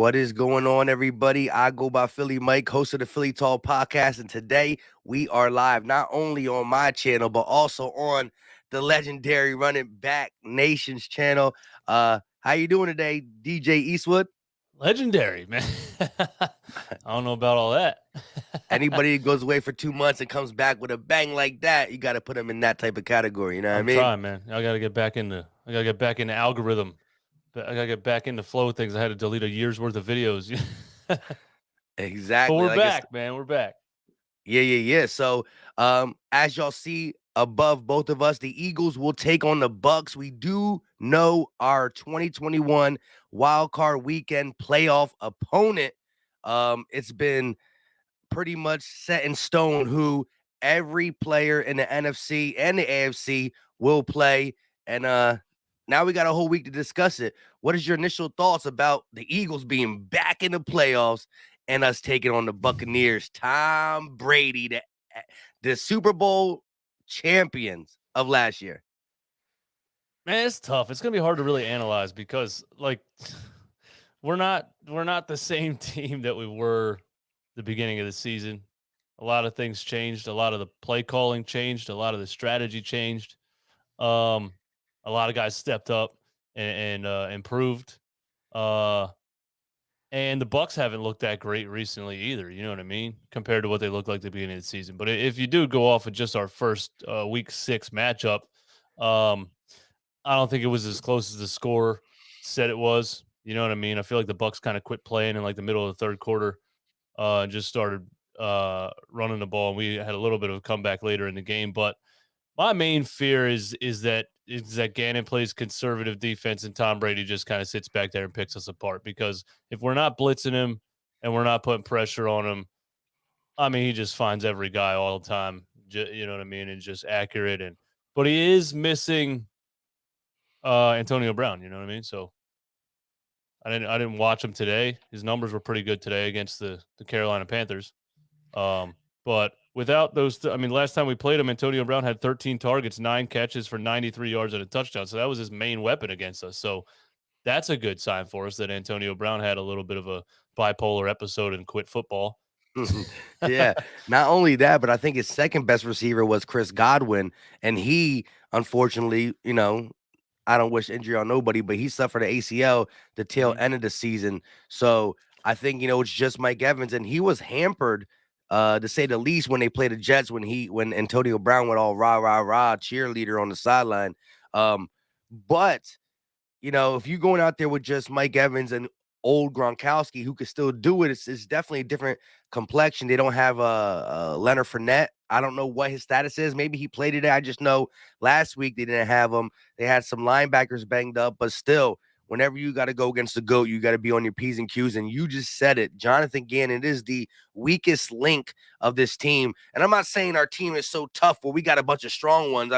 What is going on, everybody? I go by Philly Mike, host of the Philly Tall podcast, and today we are live not only on my channel but also on the legendary Running Back Nation's channel. How you doing today, DJ Eastwood? Legendary, man. I don't know about all that. Anybody who goes away for 2 months and comes back with a bang like that, you got to put them in that type of category. You know what I I'm mean? trying, man. I gotta get back into algorithm. I gotta get back into flow of things. I had to delete a year's worth of videos. But Exactly. we're Like it's back, man. We're back. Yeah. So, as y'all see above both of us, the Eagles will take on the Bucks. We do know our 2021 wild card weekend playoff opponent. It's been pretty much set in stone who every player in the NFC and the AFC will play. And now we got a whole week to discuss it. What is your initial thoughts about the Eagles being back in the playoffs and us taking on the Buccaneers? Tom Brady, the Super Bowl champions of last year. Man, it's tough. It's gonna be hard to really analyze because we're not the same team that we were the beginning of the season. A lot of things changed. A lot of the play calling changed. A lot of the strategy changed. Um, a lot of guys stepped up and improved. Uh, and the Bucks haven't looked that great recently either. You know what I mean? Compared to what they looked like at the beginning of the season. But if you do go off of just our first week 6 matchup, um, I don't think it was as close as the score said it was. You know what I mean? I feel like the Bucks kind of quit playing in like the middle of the third quarter and just started running the ball. And we had a little bit of a comeback later in the game, but my main fear is that Gannon plays conservative defense and Tom Brady just kind of sits back there and picks us apart. Because if we're not blitzing him and we're not putting pressure on him, I mean, he just finds every guy all the time. You know what I mean? And just accurate. But he is missing Antonio Brown. You know what I mean? So I didn't watch him today. His numbers were pretty good today against the Carolina Panthers. But without those, last time we played him, Antonio Brown had 13 targets, 9 catches for 93 yards and a touchdown. So that was his main weapon against us. So that's a good sign for us that Antonio Brown had a little bit of a bipolar episode and quit football. Yeah. Not only that, but I think his second best receiver was Chris Godwin. And he, unfortunately, I don't wish injury on nobody, but he suffered an ACL the tail end of the season. So I think, it's just Mike Evans. And he was hampered, to say the least, when they played the Jets, when Antonio Brown went all rah cheerleader on the sideline. But if you're going out there with just Mike Evans and old Gronkowski, who could still do it, it's definitely a different complexion. They don't have Leonard Fournette. I don't know what his status is. Maybe he played today. I just know last week they didn't have him. They had some linebackers banged up, but still, whenever you got to go against the GOAT, you got to be on your P's and Q's. And you just said it. Jonathan Gannon is the weakest link of this team. And I'm not saying our team is so tough where we got a bunch of strong ones.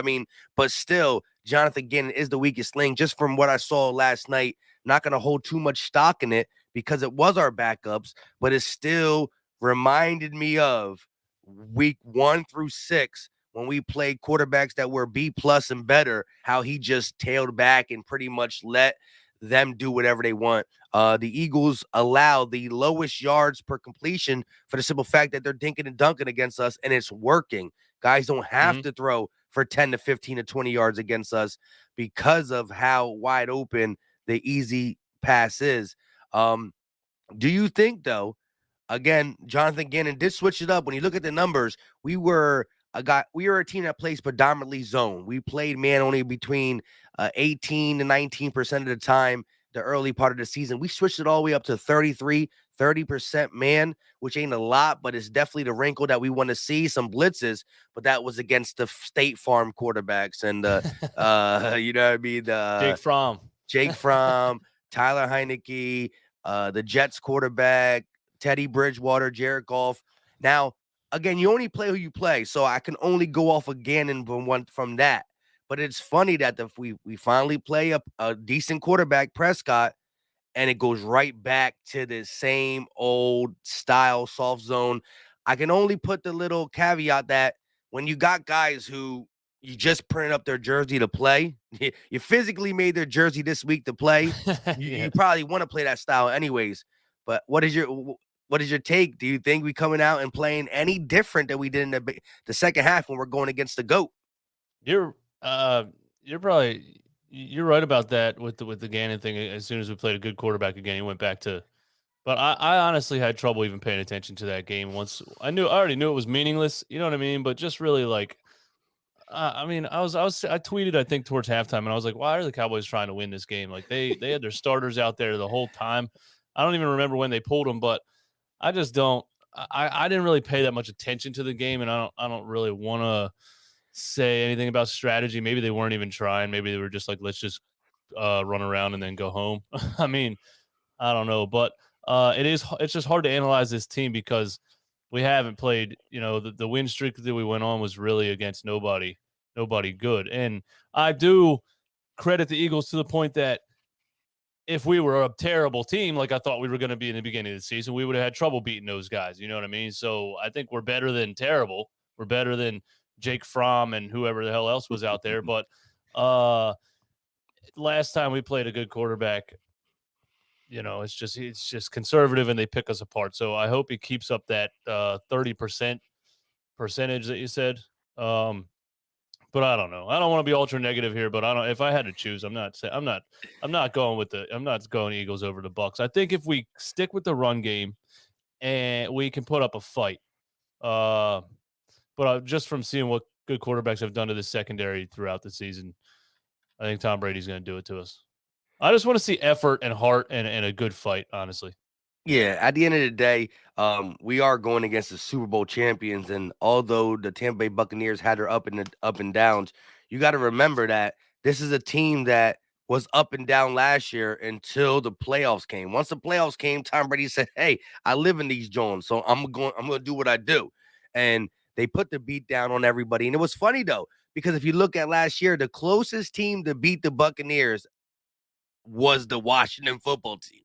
But still, Jonathan Gannon is the weakest link. Just from what I saw last night, not going to hold too much stock in it because it was our backups, but it still reminded me of week 1 through 6 when we played quarterbacks that were B+ and better, how he just tailed back and pretty much let them do whatever they want. The Eagles allow the lowest yards per completion for the simple fact that they're dinking and dunking against us, and it's working. Guys don't have to throw for 10 to 15 to 20 yards against us because of how wide open the easy pass is. Do you think, though, again, Jonathan Gannon did switch it up. When you look at the numbers, we were a team that plays predominantly zone. We played man only between 18 to 19% of the time the early part of the season. We switched it all the way up to 30% man, which ain't a lot, but it's definitely the wrinkle that we want to see. Some blitzes, but that was against the State Farm quarterbacks and you know what I mean? Jake Fromm, Tyler Heineke, the Jets quarterback, Teddy Bridgewater, Jared Goff. Now, again, you only play who you play, so I can only go off of Gannon from that. But it's funny that if we finally play a decent quarterback, Prescott, and it goes right back to the same old style soft zone. I can only put the little caveat that when you got guys who you just printed up their jersey to play, you physically made their jersey this week to play, you probably want to play that style anyways. But what is your take? Do you think we coming out and playing any different than we did in the second half when we're going against the GOAT? You're uh you're probably you're right about that with the Gannon thing. As soon as we played a good quarterback again, he went back to. But I honestly had trouble even paying attention to that game once I already knew it was meaningless. You know what I mean? But just really like, I mean, I tweeted I think towards halftime, and I was like, why are the Cowboys trying to win this game? Like they had their starters out there the whole time. I don't even remember when they pulled them, but I just don't. I didn't really pay that much attention to the game, and I don't really want to say anything about strategy. Maybe they weren't even trying. Maybe they were just like, let's just run around and then go home. I mean, I don't know, but it's just hard to analyze this team because we haven't played. You know, the win streak that we went on was really against nobody good. And I do credit the Eagles to the point that if we were a terrible team, like I thought we were going to be in the beginning of the season, we would have had trouble beating those guys. You know what I mean? So I think we're better than terrible. We're better than Jake Fromm and whoever the hell else was out there. But last time we played a good quarterback, you know, it's just conservative and they pick us apart. So I hope he keeps up that 30% percentage that you said. But I don't know. I don't want to be ultra negative here, but I don't. If I had to choose, I'm not going with I'm not going Eagles over the Bucks. I think if we stick with the run game and we can put up a fight, but just from seeing what good quarterbacks have done to the secondary throughout the season, I think Tom Brady's going to do it to us. I just want to see effort and heart and a good fight, honestly. Yeah, at the end of the day, we are going against the Super Bowl champions, and although the Tampa Bay Buccaneers had their up and downs, you got to remember that this is a team that was up and down last year until the playoffs came. Once the playoffs came, Tom Brady said, "Hey, I live in these Jones, so I'm going to do what I do," and they put the beat down on everybody. And it was funny though, because if you look at last year, the closest team to beat the Buccaneers was the Washington football team.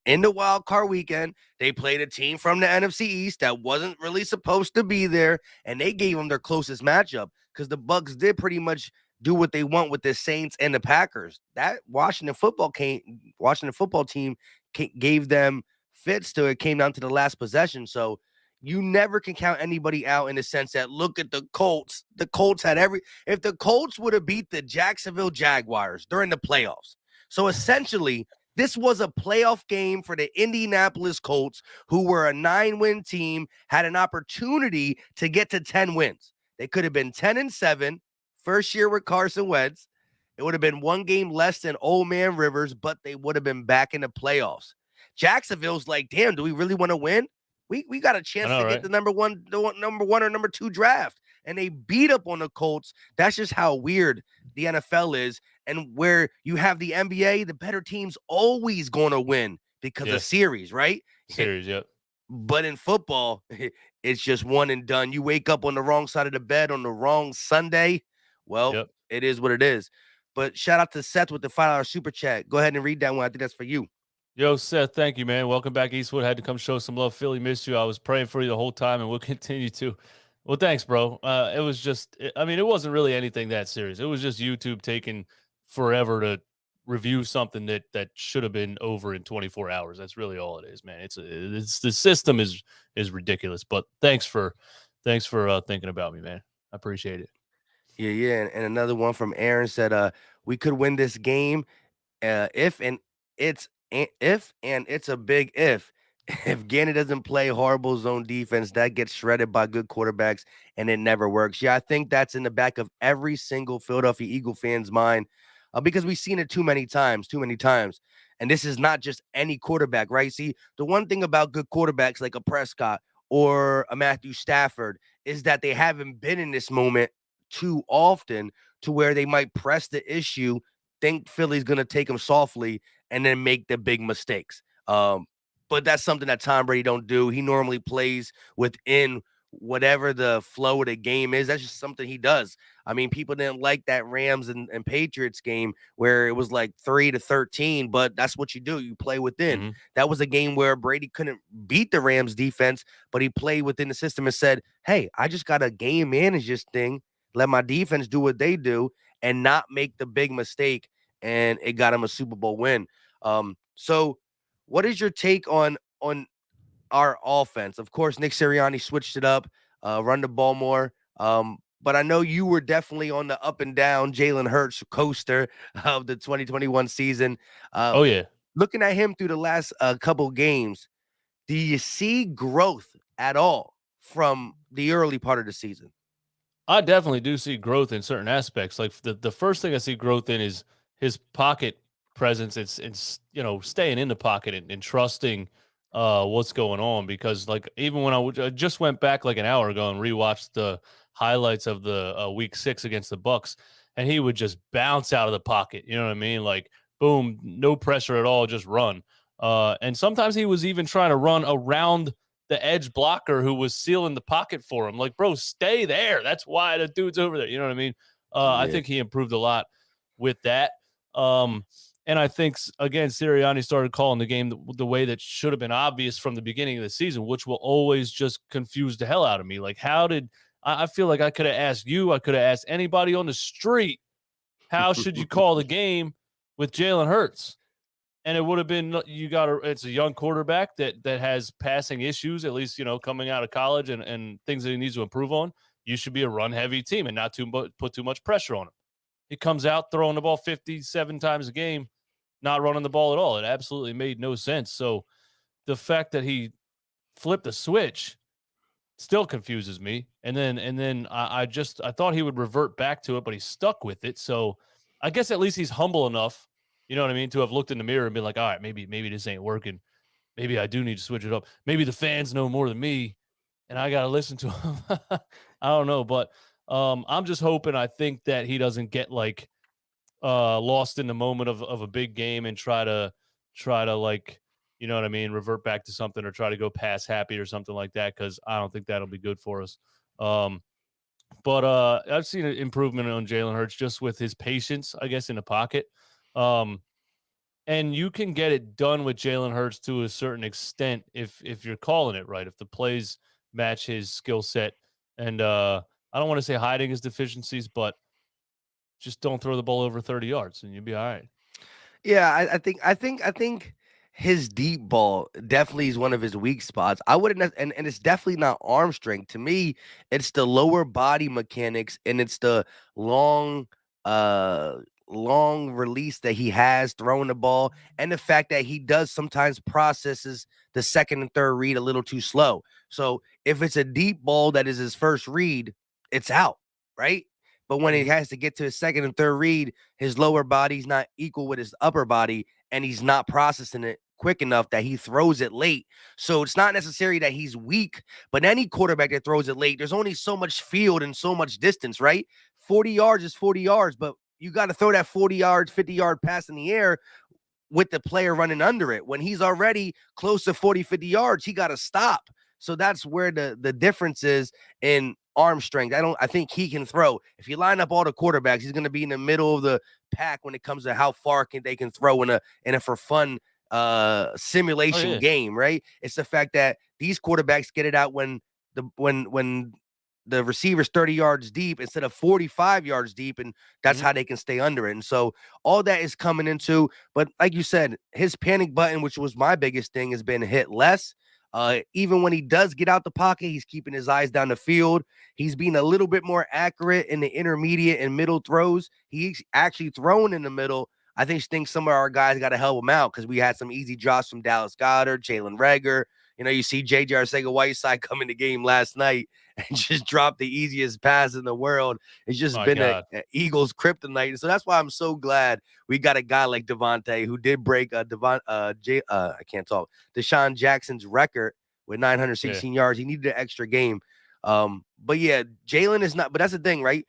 In the wild card weekend, they played a team from the NFC East that wasn't really supposed to be there, and they gave them their closest matchup because the Bucks did pretty much do what they want with the Saints and the Packers. That Washington football team gave them fits to it. Came down to the last possession, so you never can count anybody out in the sense that look at the Colts. The Colts had if the Colts would have beat the Jacksonville Jaguars during the playoffs. So essentially, this was a playoff game for the Indianapolis Colts, who were a 9-win team, had an opportunity to get to 10 wins. They could have been 10-7, first year with Carson Wentz. It would have been one game less than Old Man Rivers, but they would have been back in the playoffs. Jacksonville's like, damn, do we really want to win? We got a chance to get the number one or number 2 draft. And they beat up on the Colts. That's just how weird the NFL is. And where you have the NBA, the better team's always going to win because of series, right? Series, yep. But in football, it's just one and done. You wake up on the wrong side of the bed on the wrong Sunday. Well, It is what it is. But shout out to Seth with the $5 super chat. Go ahead and read that one. I think that's for you. Yo, Seth, thank you, man. Welcome back, Eastwood. Had to come show some love. Philly missed you. I was praying for you the whole time, and we'll continue to. Well, thanks, bro. It was just, I mean, it wasn't really anything that serious. It was just YouTube taking forever to review something that should have been over in 24 hours. That's really all it is, man. It's the system is ridiculous. But thanks for thinking about me, man. I appreciate it. Yeah. And another one from Aaron said, we could win this game if and it's a big if. If Gannon doesn't play horrible zone defense, that gets shredded by good quarterbacks, and it never works. Yeah, I think that's in the back of every single Philadelphia Eagle fan's mind because we've seen it too many times. And this is not just any quarterback, right? See, the one thing about good quarterbacks like a Prescott or a Matthew Stafford is that they haven't been in this moment too often to where they might press the issue, think Philly's going to take them softly, and then make the big mistakes. But that's something that Tom Brady don't do. He normally plays within whatever the flow of the game is. That's just something he does. I mean, people didn't like that Rams and Patriots game where it was like 3-13, but that's what you do. You play within. Mm-hmm. That was a game where Brady couldn't beat the Rams defense, but he played within the system and said, hey, I just got a game managers thing. Let my defense do what they do and not make the big mistake. And it got him a Super Bowl win. So what is your take on our offense? Of course, Nick Sirianni switched it up, run the ball more. But I know you were definitely on the up and down Jalen Hurts coaster of the 2021 season. Uh, Oh yeah. Looking at him through the last couple games, do you see growth at all from the early part of the season? I definitely do see growth in certain aspects. Like the first thing I see growth in is his pocket presence. It's staying in the pocket and trusting what's going on, because like even when I just went back like an hour ago and rewatched the highlights of the week 6 against the Bucks, and he would just bounce out of the pocket. You know what I mean? Like boom, no pressure at all, just run. And sometimes he was even trying to run around the edge blocker who was sealing the pocket for him. Like, bro, stay there. That's why the dude's over there. You know what I mean? I Yeah. think he improved a lot with that. And I think, again, Sirianni started calling the game the way that should have been obvious from the beginning of the season, which will always just confuse the hell out of me. Like, how did I feel like I could have asked you, I could have asked anybody on the street, how should you call the game with Jalen Hurts? And it would have been, it's a young quarterback that has passing issues, at least, coming out of college, and things that he needs to improve on. You should be a run heavy team and not put too much pressure on him. He comes out throwing the ball 57 times a game, not running the ball at all. It absolutely made no sense. So the fact that he flipped the switch still confuses me. And then I thought he would revert back to it, but he stuck with it. So I guess at least he's humble enough, you know what I mean, to have looked in the mirror and been like, all right, maybe this ain't working. Maybe I do need to switch it up. Maybe the fans know more than me, and I got to listen to him. I don't know, but I'm just hoping. I think that he doesn't get like lost in the moment of a big game and try to like, you know what I mean, revert back to something or try to go pass happy or something like that, because I don't think that'll be good for us. Um, but I've seen an improvement on Jalen Hurts just with his patience, I guess, in the pocket. Um, and you can get it done with Jalen Hurts to a certain extent if you're calling it right, if the plays match his skill set. And I don't want to say hiding his deficiencies, but just don't throw the ball over 30 yards and you'll be all right. Yeah, I think his deep ball definitely is one of his weak spots. I wouldn't, and it's definitely not arm strength. To me, it's the lower body mechanics and it's the long, uh, long release that he has throwing the ball, and the fact that he does sometimes processes the second and third read a little too slow. So if it's a deep ball that is his first read, it's out, right? But when he Mhm. has to get to his second and third read, his lower body's not equal with his upper body, and he's not processing it quick enough that he throws it late. So it's not necessary that he's weak, but any quarterback that throws it late, there's only so much field and so much distance, right? 40 yards is 40 yards, but you got to throw that 40 yards, 50-yard pass in the air with the player running under it. When he's already close to 40, 50 yards, he got to stop. So that's where the difference is in arm strength. I think he can throw. If you line up all the quarterbacks, he's going to be in the middle of the pack when it comes to how far they can throw in a for fun Oh simulation yeah. game, right? It's the fact that these quarterbacks get it out when the receiver's 30 yards deep instead of 45 yards deep, and that's Mhm. how they can stay under it. And so all that is coming into, but like you said, his panic button, which was my biggest thing, has been hit less. Even when he does get out the pocket, he's keeping his eyes down the field. He's being a little bit more accurate in the intermediate and middle throws. He's actually thrown in the middle. I think some of our guys got to help him out because we had some easy drops from Dallas Goedert, Jalen Rager. You see JJ Arcega-Whiteside come in the game last night and just drop the easiest pass in the world. It's just My been a God. Eagles kryptonite. And so that's why I'm so glad we got a guy like Devontae who did break I can't talk, Deshaun Jackson's record with Yeah. 916 yards. He needed an extra game. But yeah, Jalen is not, but that's the thing, right?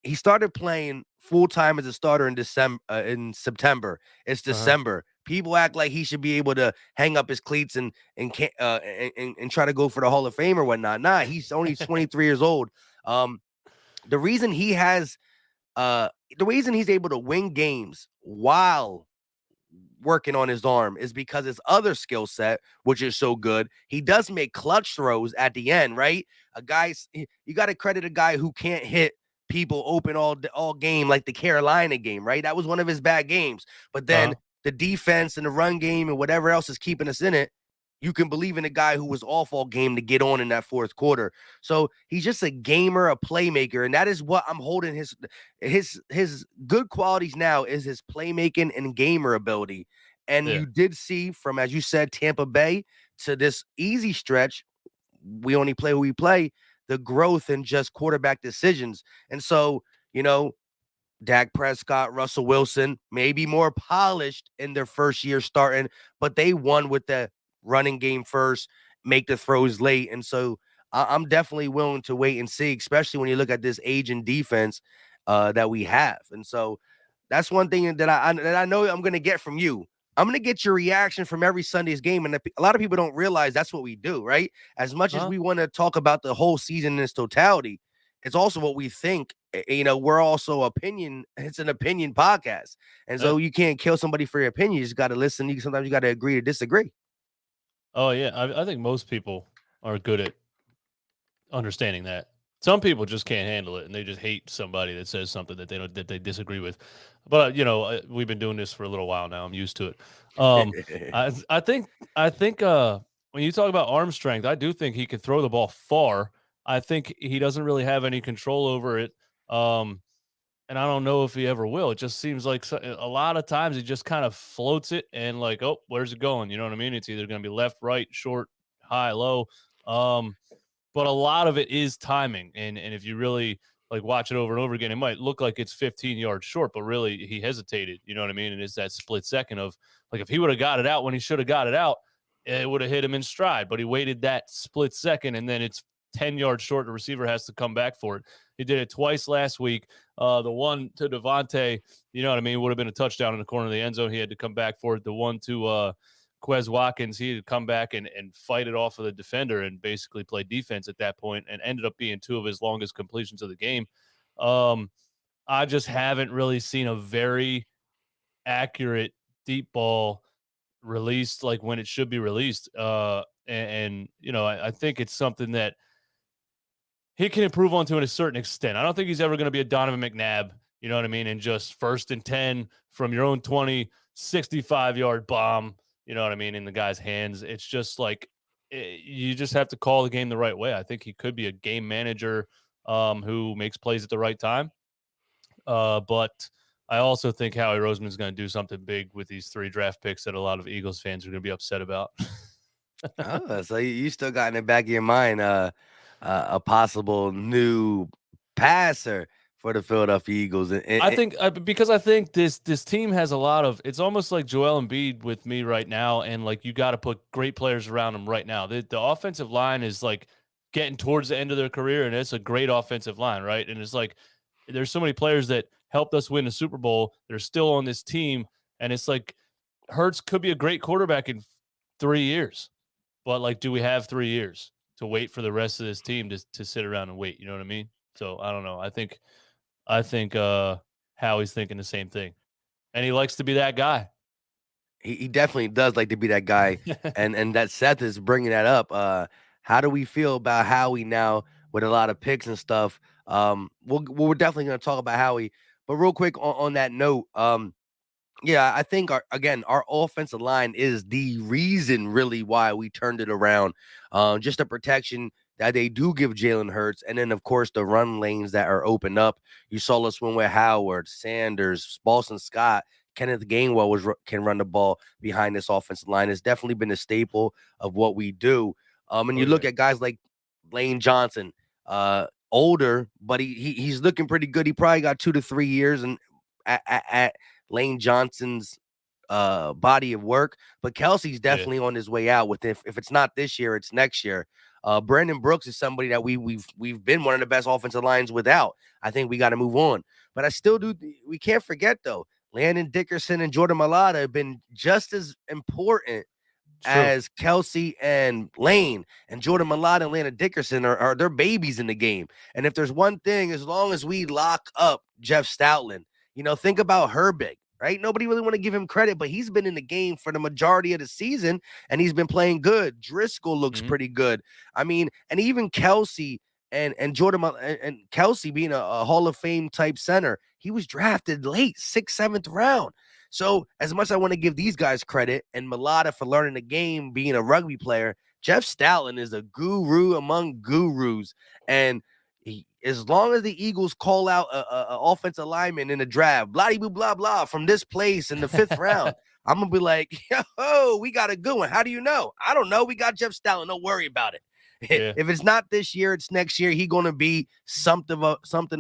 He started playing full time as a starter in September. It's Uh-huh. December. People act like he should be able to hang up his cleats and try to go for the Hall of Fame or whatnot. Nah, he's only 23 years old. Um, the reason he has the reason he's able to win games while working on his arm is because his other skill set, which is so good, he does make clutch throws at the end, right? You got to credit a guy who can't hit people open all game like the Carolina game, right? That was one of his bad games. But then Uh-huh. the defense and the run game and whatever else is keeping us in it, you can believe in a guy who was off all game to get on in that fourth quarter. So he's just a gamer, a playmaker, and that is what I'm holding his good qualities now is his playmaking and gamer ability. And Yeah. you did see from, as you said, Tampa Bay to this easy stretch, we only play who we play, the growth in just quarterback decisions. And so, you know, Dak Prescott, Russell Wilson, maybe more polished in their first year starting, but they won with the running game first, make the throws late. And so I'm definitely willing to wait and see, especially when you look at this aging defense that we have. And so that's one thing that I know I'm going to get from you. I'm going to get your reaction from every Sunday's game. And a lot of people don't realize that's what we do, right? As much as Huh? we want to talk about the whole season in its totality, it's also what we think. We're also opinion. It's an opinion podcast. And Yeah. so you can't kill somebody for your opinion. You just got to listen. Sometimes you got to agree to disagree. Oh yeah. I think most people are good at understanding that. Some people just can't handle it, and they just hate somebody that says something that they disagree with. But we've been doing this for a little while now. I'm used to it. Um, I think when you talk about arm strength, I do think he could throw the ball far. I think he doesn't really have any control over it. Um, and I don't know if he ever will. It just seems like a lot of times he just kind of floats it and like, oh, where's it going? You know what I mean? It's either going to be left, right, short, high, low. Um, but a lot of it is timing. And if you really like watch it over and over again, it might look like it's 15 yards short, but really he hesitated. You know what I mean? And it's that split second of like if he would have got it out when he should have got it out, it would have hit him in stride. But he waited that split second, and then it's 10 yards short. The receiver has to come back for it. He did it twice last week. The one to Devontae, you know what I mean, would have been a touchdown in the corner of the end zone. He had to come back for it. The one to Quez Watkins, he had to come back and fight it off of the defender and basically play defense at that point, and ended up being two of his longest completions of the game. I just haven't really seen a very accurate deep ball released like when it should be released. I think it's something that he can improve on to a certain extent. I don't think he's ever going to be a Donovan McNabb, you know what I mean? And just 1st and 10 from your own 20, 65-yard bomb, you know what I mean, in the guy's hands. It's just like you just have to call the game the right way. I think he could be a game manager who makes plays at the right time. But I also think Howie Roseman is going to do something big with these 3 draft picks that a lot of Eagles fans are going to be upset about. Oh, so you still got in the back of your mind a possible new passer for the Philadelphia Eagles. I think because I think this team has a lot of. It's almost like Joel Embiid with me right now, and like you got to put great players around him right now. The offensive line is like getting towards the end of their career, and it's a great offensive line, right? And it's like there's so many players that helped us win the Super Bowl. They're still on this team, and it's like Hurts could be a great quarterback in 3 years, but like, do we have 3 years to wait for the rest of this team to sit around and wait? You know what I mean? So I don't know. I think Howie's thinking the same thing, and he likes to be that guy. he definitely does like to be that guy, and that Seth is bringing that up. How do we feel about Howie now with a lot of picks and stuff? We're definitely going to talk about Howie, but real quick on that note, yeah, I think our offensive line is the reason really why we turned it around. Just the protection that they do give Jalen Hurts, and then of course the run lanes that are opened up. You saw us win with Howard, Sanders, Boston Scott, Kenneth Gainwell can run the ball behind this offensive line. It's definitely been a staple of what we do. And Oh you look yeah, at guys like Lane Johnson, older, but he's looking pretty good. He probably got 2 to 3 years and at Lane Johnson's body of work, but Kelsey's yeah. definitely on his way out. With if it's not this year, it's next year. Brandon Brooks is somebody that we've been one of the best offensive lines without. I think we got to move on, but I still do. We can't forget though, Landon Dickerson and Jordan Mailata have been just as important It's true. as Kelsey and Lane. And Jordan Mailata and Landon Dickerson are their babies in the game. And if there's one thing, as long as we lock up Jeff Stoutland, think about Herbig, right? Nobody really want to give him credit, but he's been in the game for the majority of the season and he's been playing good. Driscoll looks Mhm. pretty good. I mean, and even Kelsey and Jordan and Kelsey being a Hall of Fame type center, he was drafted late, 6th, 7th round. So as much as I want to give these guys credit and Mulata for learning the game, being a rugby player, Jeff Stoutland is a guru among gurus. And as long as the Eagles call out a offensive lineman in the draft, blah, blah, blah, blah, from this place in the 5th round, I'm going to be like, yo, we got a good one. How do you know? I don't know. We got Jeff Stoutland. Don't worry about it. Yeah. If it's not this year, it's next year. He's going to be something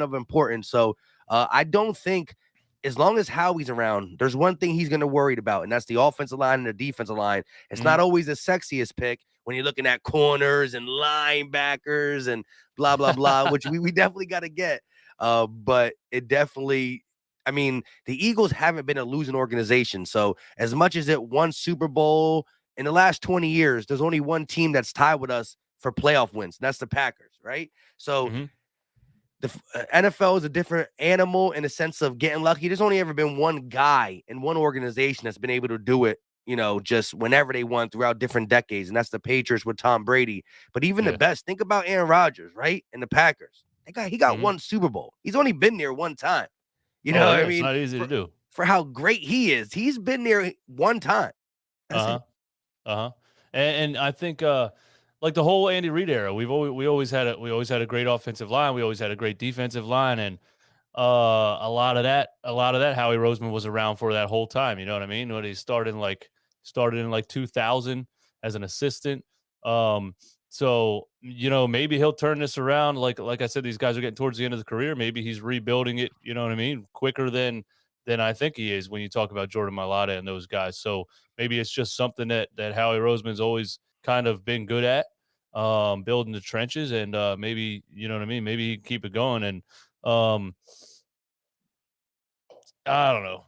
of importance. So I don't think, as long as Howie's around, there's one thing he's going to worry about, and that's the offensive line and the defensive line. It's not always the sexiest pick when you're looking at corners and linebackers and blah, blah, blah, which we definitely got to get. But it definitely, I mean, the Eagles haven't been a losing organization. So as much as it won Super Bowl in the last 20 years, there's only one team that's tied with us for playoff wins. And that's the Packers, right? So the NFL is a different animal in the sense of getting lucky. There's only ever been one guy in one organization that's been able to do it, just whenever they want throughout different decades. And that's the Patriots with Tom Brady. But even the best, think about Aaron Rodgers, right? And the Packers. He got one Super Bowl. He's only been there one time. You know what I mean? It's not easy to do. For how great he is. He's been there one time. That's it. And I think like the whole Andy Reid era, we always had a great offensive line. We always had a great defensive line, and a lot of that Howie Roseman was around for that whole time. You know what I mean? When he started in like 2000 as an assistant. So maybe he'll turn this around. Like I said, these guys are getting towards the end of the career. Maybe he's rebuilding it. You know what I mean? Quicker than I think he is when you talk about Jordan Mailata and those guys. So maybe it's just something that Howie Roseman's always kind of been good at, building the trenches, and maybe, you know what I mean? Maybe he can keep it going. And I don't know.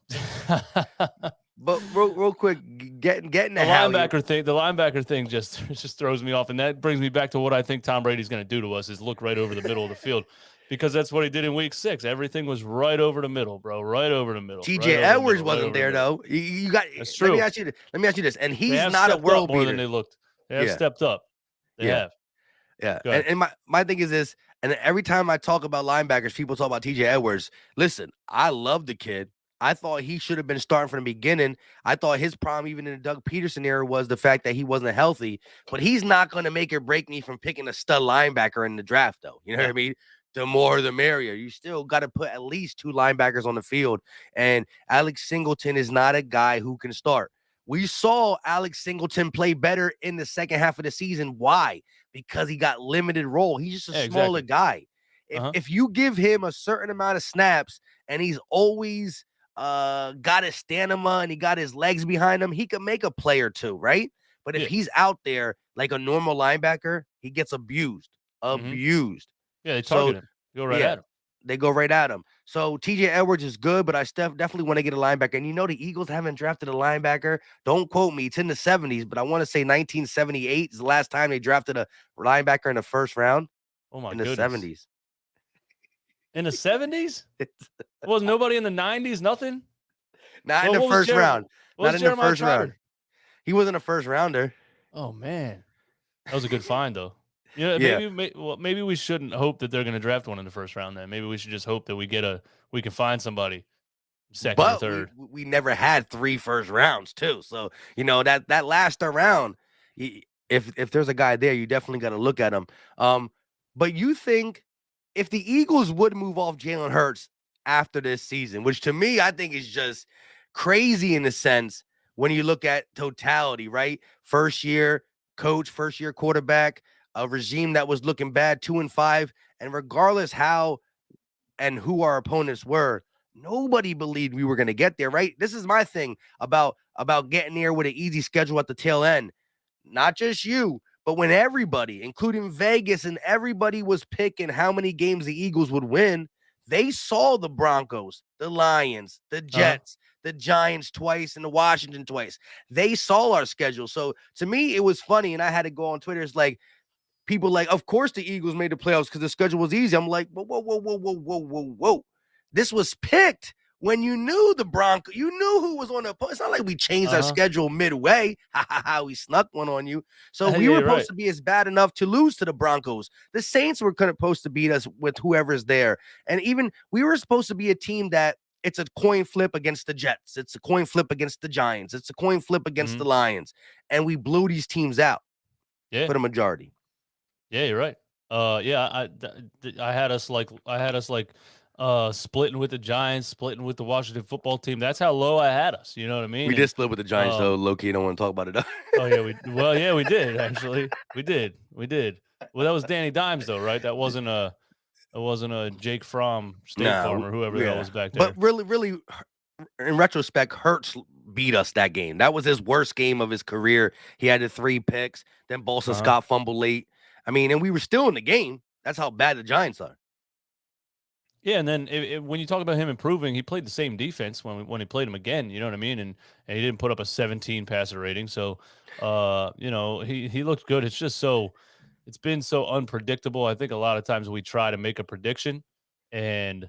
But real quick, getting the linebacker thing just throws me off, and that brings me back to what I think Tom Brady's going to do to us is look right over the middle of the field, because that's what he did in Week 6. Everything was right over the middle, bro. Right over the middle. TJ Edwards wasn't there though. You got. That's true. Let me ask you this, and he's not a world beater. More than they looked. They have stepped up. They have. Yeah. And my thing is this, and every time I talk about linebackers, people talk about TJ Edwards. Listen, I love the kid. I thought he should have been starting from the beginning. I thought his problem, even in the Doug Peterson era, was the fact that he wasn't healthy. But he's not going to make or break me from picking a stud linebacker in the draft, though. You know what I mean? The more, the merrier. You still got to put at least 2 linebackers on the field. And Alex Singleton is not a guy who can start. We saw Alex Singleton play better in the second half of the season. Why? Because he got limited role. He's just a smaller guy. If you give him a certain amount of snaps and he's always got his stamina and he got his legs behind him, he could make a play or two, right? But if he's out there like a normal linebacker, he gets abused. Yeah, they target him. Go right at him. They go right at him. So TJ Edwards is good, but I definitely want to get a linebacker. And the Eagles haven't drafted a linebacker. Don't quote me. It's in the 70s, but I want to say 1978 is the last time they drafted a linebacker in the first round. Oh my goodness. In the 70s? In the 70s? Was nobody in the 90s? Nothing? Not in the first round. Not in the first round. He wasn't a first rounder. Oh man. That was a good find though. Maybe we shouldn't hope that they're going to draft one in the first round. Then maybe we should just hope that we can find somebody second or third. We never had 3 first rounds too. So that last round, if there's a guy there, you definitely got to look at him. But you think if the Eagles would move off Jalen Hurts after this season, which to me I think is just crazy in a sense when you look at totality, right? First year coach, first year quarterback. A regime that was looking bad, 2-5, and regardless how and who our opponents were, nobody believed we were going to get there, right? This is my thing about getting there with an easy schedule at the tail end. Not just you, but when everybody, including Vegas and everybody, was picking how many games the Eagles would win, they saw the Broncos, the Lions, the Jets, the Giants twice, and the Washington twice. They saw our schedule. So to me, it was funny, and I had to go on Twitter. It's like, people like, of course the Eagles made the playoffs because the schedule was easy. I'm like, whoa. This was picked when you knew the Broncos. You knew who was on the opponent. It's not like we changed our schedule midway. We snuck one on you. So we were supposed to be as bad enough to lose to the Broncos. The Saints were supposed to beat us with whoever's there. And even we were supposed to be a team that it's a coin flip against the Jets. It's a coin flip against the Giants. It's a coin flip against Mhm. the Lions. And we blew these teams out Yeah. for the majority. Yeah, you're right. Yeah, I had us splitting with the Giants, splitting with the Washington football team. That's how low I had us. You know what I mean? We did And split with the Giants, though. Low key, don't want to talk about it. oh yeah, we did actually. We did. Well, that was Danny Dimes though, right? That wasn't a Jake Fromm, State Nah, Farm, or whoever the hell was back but there. really, in retrospect, Hurts beat us that game. That was his worst game of his career. He had the 3 picks. Then Boston Uh-huh. Scott fumbled late. I mean, and we were still in the game. That's how bad the Giants are. Yeah, and then when you talk about him improving, he played the same defense when he played him again. You know what I mean? And he didn't put up a 17 passer rating. So, he looked good. It's been so unpredictable. I think a lot of times we try to make a prediction, and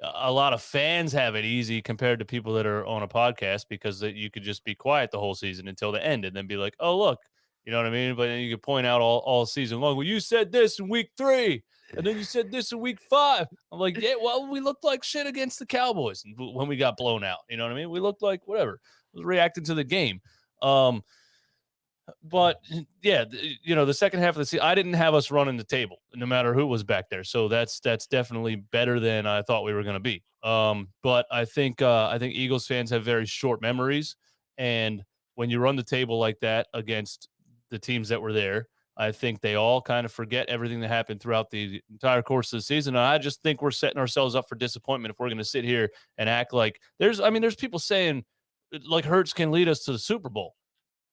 a lot of fans have it easy compared to people that are on a podcast because you could just be quiet the whole season until the end, and then be like, "Oh, look," you know what I mean? But then you could point out all season long. Well, you said this in week 3. And then you said this in week 5. I'm like, yeah, well, we looked like shit against the Cowboys when we got blown out. You know what I mean? We looked like whatever. I was reacting to the game. But yeah, the second half of the season, I didn't have us running the table, no matter who was back there. So that's definitely better than I thought we were going to be. But I think Eagles fans have very short memories, and when you run the table like that against the teams that were there, I think they all kind of forget everything that happened throughout the entire course of the season. And I just think we're setting ourselves up for disappointment if we're going to sit here and act like there's people saying like Hurts can lead us to the Super Bowl.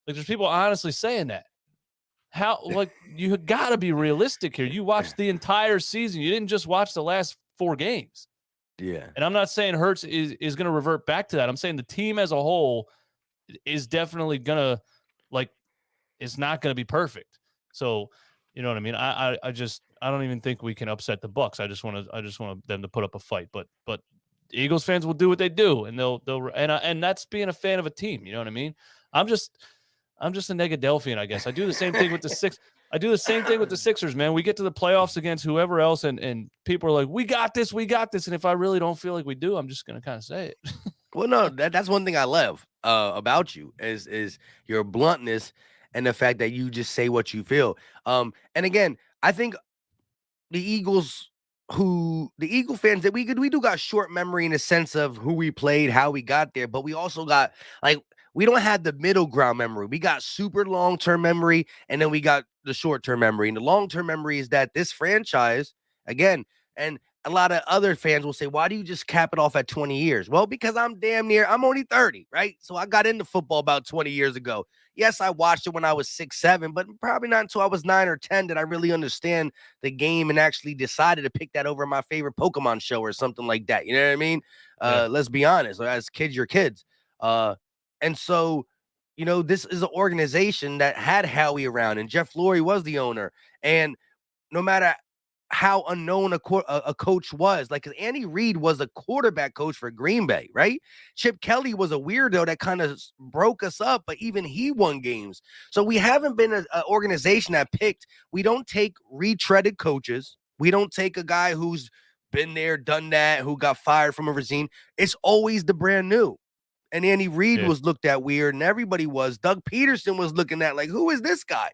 Like there's people honestly saying that. How, like, you got to be realistic here. You watched the entire season. You didn't just watch the last 4 games. Yeah. And I'm not saying Hurts is going to revert back to that. I'm saying the team as a whole is definitely going to, like, it's not going to be perfect. So, you know what I mean? I don't even think we can upset the Bucs. I just want them to put up a fight. But Eagles fans will do what they do, and and that's being a fan of a team. You know what I mean? I'm just a Negadelphian, I guess. I do the same thing with the Sixers, man. We get to the playoffs against whoever else, and people are like, we got this. And if I really don't feel like we do, I'm just gonna kind of say it. Well, no, that's one thing I love about you is your bluntness and the fact that you just say what you feel. And again, I think the Eagle fans that we do got short memory in the sense of who we played, how we got there, but we also got we don't have the middle ground memory. We got super long-term memory, and then we got the short-term memory. And the long-term memory is that this franchise, again, and a lot of other fans will say, why do you just cap it off at 20 years? Well, because I'm only 30, right? So I got into football about 20 years ago. Yes, I watched it when I was 6, 7, but probably not until I was 9 or 10 did I really understand the game and actually decided to pick that over my favorite Pokemon show or something like that. You know what I mean? Yeah. Let's be honest. As kids, you're kids. And so, this is an organization that had Howie around, and Jeff Lurie was the owner. And no matter how unknown a coach was, like, 'cause Andy Reid was a quarterback coach for Green Bay, right? Chip Kelly was a weirdo that kind of broke us up, but even he won games. So we haven't been an organization that we don't take retreaded coaches. We don't take a guy who's been there, done that, who got fired from a regime. It's always the brand new. And Andy Reid was looked at weird, and everybody was. Doug Peterson was looking at like, who is this guy?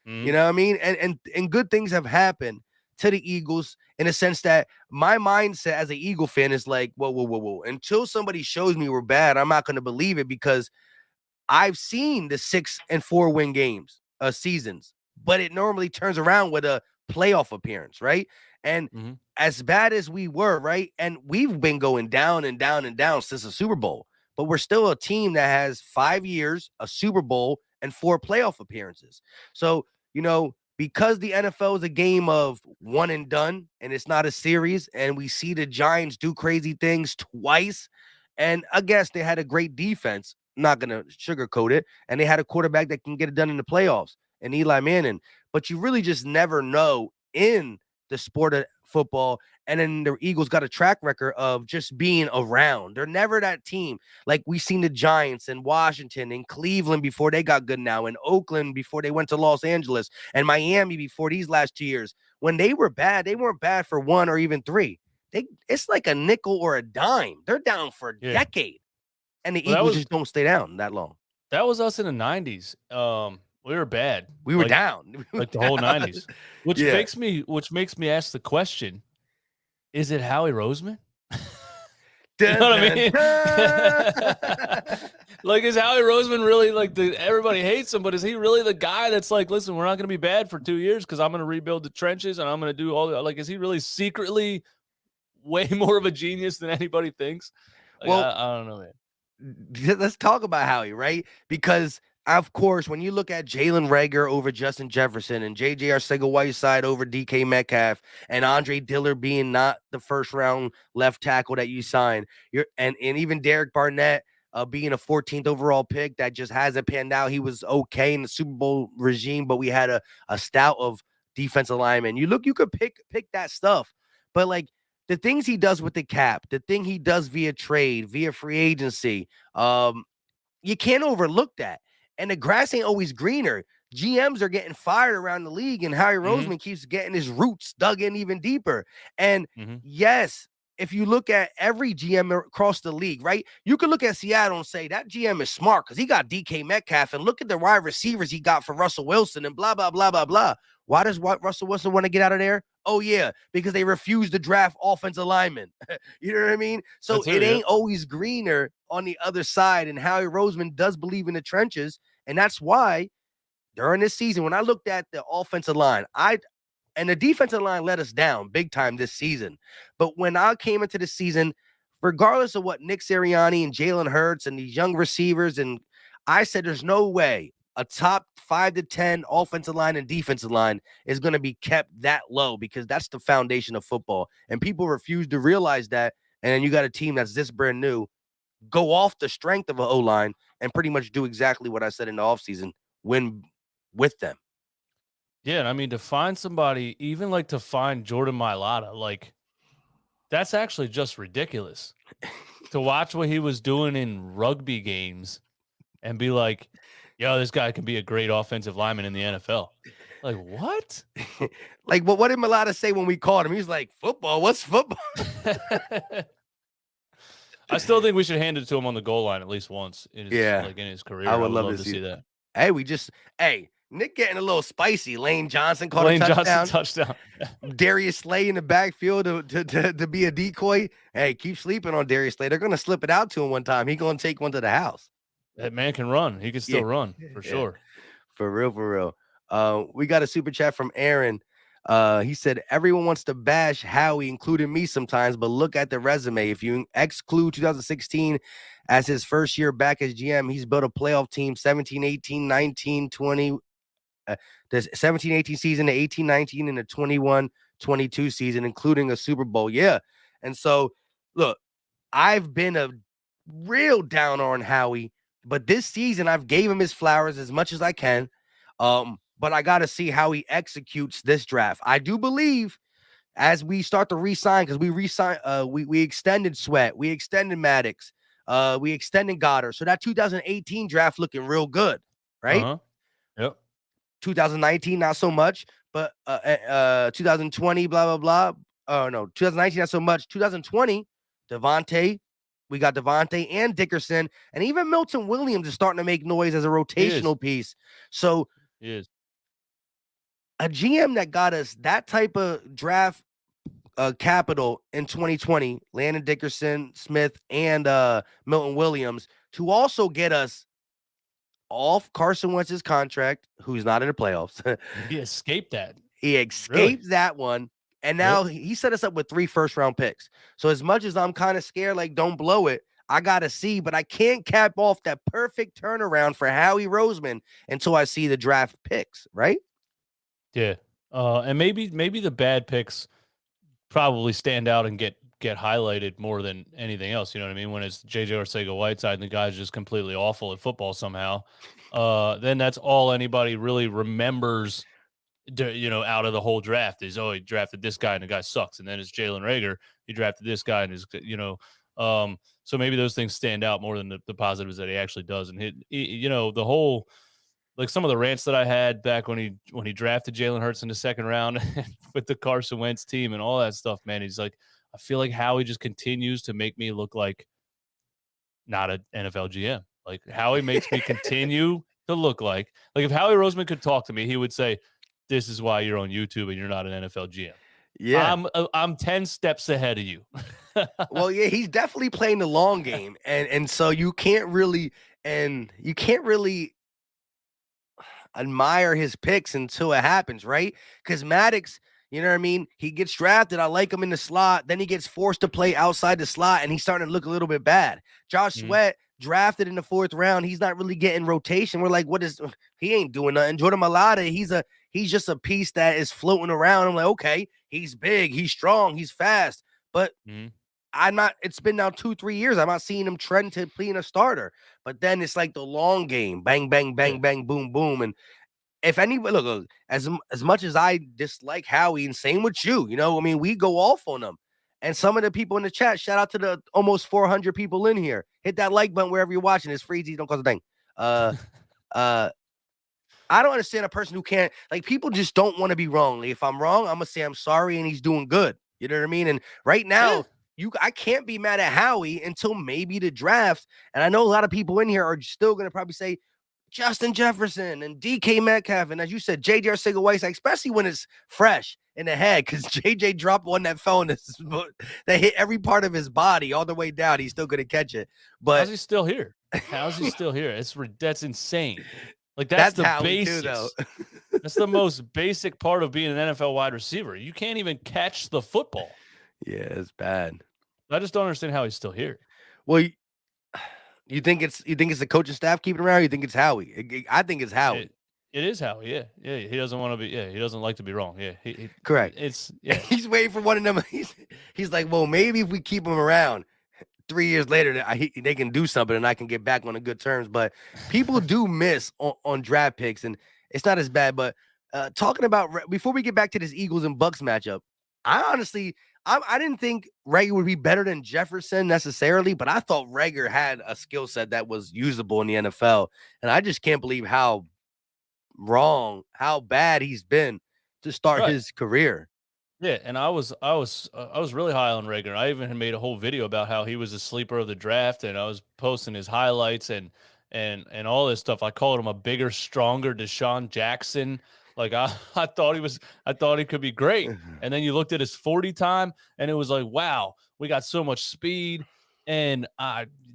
Mm-hmm. You know what I mean? And good things have happened to the Eagles in a sense that my mindset as an Eagle fan is like, whoa. Until somebody shows me we're bad, I'm not going to believe it because I've seen the 6 and 4 win games, seasons, but it normally turns around with a playoff appearance, right? And as bad as we were, right? And we've been going down and down and down since the Super Bowl, but we're still a team that has 5 years, a Super Bowl, and 4 playoff appearances. So, because the NFL is a game of one and done and it's not a series, and we see the Giants do crazy things twice, and I guess they had a great defense, not going to sugarcoat it, and they had a quarterback that can get it done in the playoffs, and Eli Manning, but you really just never know in the sport of football. And then the Eagles got a track record of just being around. They're never that team. Like we've seen the Giants and Washington and Cleveland before they got good now, and Oakland before they went to Los Angeles, and Miami before these last 2 years. When they were bad, they weren't bad for 1 or even 3. it's like a nickel or a dime. They're down for a Yeah. decade, and the Well, Eagles just don't stay down that long. that was us in the 90s. We were bad. We were down. We were Like the whole down. 90s. Which Yeah. makes me ask the question, is it Howie Roseman? You know what I mean? Like, is Howie Roseman really like everybody hates him, but is he really the guy that's like, listen, we're not going to be bad for 2 years because I'm going to rebuild the trenches and I'm going to do all the, like, is he really secretly way more of a genius than anybody thinks? Like, Well, I don't know, man. Let's talk about Howie, right? Because of course, when you look at Jalen Reagor over Justin Jefferson and JJ Arcega-Whiteside over DK Metcalf and Andre Dillard being not the first round left tackle that you signed, and even Derek Barnett being a 14th overall pick that just hasn't panned out. He was okay in the Super Bowl regime, but we had a stout of defensive linemen. You could pick that stuff, but like the things he does with the cap, the thing he does via trade, via free agency, you can't overlook that. And the grass ain't always greener. GMs are getting fired around the league, and Howie Roseman keeps getting his roots dug in even deeper. And yes, if you look at every GM across the league, right, you can look at Seattle and say that GM is smart because he got DK Metcalf, and look at the wide receivers he got for Russell Wilson and blah, blah, blah, blah, blah. Why does Russell Wilson want to get out of there? Oh, yeah, because they refuse to draft offensive linemen. You know what I mean? So it ain't always greener on the other side, and Howie Roseman does believe in the trenches, and that's why during this season, when I looked at the offensive line, and the defensive line let us down big time this season. But when I came into the season, regardless of what Nick Sirianni and Jalen Hurts and these young receivers, and I said there's no way a top 5 to 10 offensive line and defensive line is going to be kept that low because that's the foundation of football. And people refuse to realize that. And then you got a team that's this brand new, go off the strength of an O-line and pretty much do exactly what I said in the offseason, win with them. Yeah, and I mean, to find somebody, even like to find Jordan Mailata, like that's actually just ridiculous. To watch what he was doing in rugby games and be like, yo, this guy can be a great offensive lineman in the NFL. Like, what? Like, what did Mailata say when we called him? He was like, football? What's football? I still think we should hand it to him on the goal line at least once in his career. I would love to see that. Hey, Nick getting a little spicy. Lane Johnson caught a touchdown. Darius Slay in the backfield to be a decoy. Hey, keep sleeping on Darius Slay. They're going to slip it out to him one time. He's going to take one to the house. That man can run. He can still run for sure. For real. We got a super chat from Aaron. He said, everyone wants to bash Howie, including me sometimes, but look at the resume. If you exclude 2016 as his first year back as GM, he's built a playoff team 17, 18, 19, 20. The 17-18 season, the 18-19, and the 21-22 season, including a Super Bowl. Yeah. And so, look, I've been a real downer on Howie, but this season I've gave him his flowers as much as I can. But I got to see how he executes this draft. I do believe as we start to re-sign, because we extended Sweat, we extended Maddox, we extended Goddard. So that 2018 draft looking real good, right? Yep. 2019, not so much, but 2020, blah, blah, blah. Oh, no, 2019, not so much. 2020, Devontae. We got Devontae and Dickerson, and even Milton Williams is starting to make noise as a rotational piece. So a GM that got us that type of draft capital in 2020, Landon Dickerson, Smith, and Milton Williams, to also get us off Carson Wentz's contract, who's not in the playoffs. He escaped that. That one. And now he set us up with 3 first-round picks. So as much as I'm kind of scared, like, don't blow it, I got to see. But I can't cap off that perfect turnaround for Howie Roseman until I see the draft picks, right? Yeah. And maybe the bad picks probably stand out and get highlighted more than anything else. You know what I mean? When it's JJ Arcega-Whiteside and the guy's just completely awful at football somehow, then that's all anybody really remembers, out of the whole draft is, he drafted this guy and the guy sucks. And then it's Jalen Reagor. He drafted this guy and so maybe those things stand out more than the positives that he actually does. And the whole, like some of the rants that I had back when he drafted Jalen Hurts in the second round with the Carson Wentz team and all that stuff, man, he's like, I feel like Howie just continues to make me look like not an NFL GM. Like Howie makes me continue to look like if Howie Roseman could talk to me, he would say, "This is why you're on YouTube and you're not an NFL GM. Yeah. I'm 10 steps ahead of you." Well, yeah, he's definitely playing the long game, and so you can't really admire his picks until it happens, right? Because Maddox, you know what I mean? He gets drafted. I like him in the slot. Then he gets forced to play outside the slot, and he's starting to look a little bit bad. Josh Sweat drafted in the 4th round. He's not really getting rotation. We're like, what is he ain't doing nothing. Jordan Mailata, he's just a piece that is floating around. I'm like, okay, he's big, he's strong, he's fast, but it's been now 2-3 years. I'm not seeing him trend to being a starter. But then it's like the long game, bang, bang, bang, bang, boom, boom. And if anybody look, as much as I dislike Howie, and same with you, I mean, we go off on him. And some of the people in the chat, shout out to the almost 400 people in here. Hit that like button wherever you're watching. It's free. Don't cost a thing. I don't understand a person who can't, people just don't want to be wrong. Like, if I'm wrong, I'm gonna say I'm sorry and he's doing good. You know what I mean? And right now, I can't be mad at Howie until maybe the draft. And I know a lot of people in here are still gonna probably say Justin Jefferson and DK Metcalf, and as you said, JJ Arcega-Whiteside, especially when it's fresh in the head, because JJ dropped one that fell in that hit every part of his body all the way down. He's still gonna catch it. But how's he still here? How's he still here? That's insane. Like that's the basics. Too, that's the most basic part of being an NFL wide receiver. You can't even catch the football. Yeah, it's bad. I just don't understand how he's still here. Well, you think it's the coaching staff keeping him around? Or you think it's Howie? I think it's Howie. It is Howie. Yeah. He doesn't want to be. Yeah, he doesn't like to be wrong. Yeah, correct. He's waiting for one of them. He's like, well, maybe if we keep him around, 3 years later, they can do something and I can get back on the good terms. But people do miss on draft picks, and it's not as bad. But talking about, before we get back to this Eagles and Bucks matchup, I didn't think Reagor would be better than Jefferson necessarily, but I thought Reagor had a skill set that was usable in the NFL. And I just can't believe how bad he's been to start his career. Yeah, and I was really high on Reagor. I even made a whole video about how he was a sleeper of the draft, and I was posting his highlights and all this stuff. I called him a bigger, stronger Deshaun Jackson. Like I thought he could be great. And then you looked at his 40 time, and it was like, wow, we got so much speed, and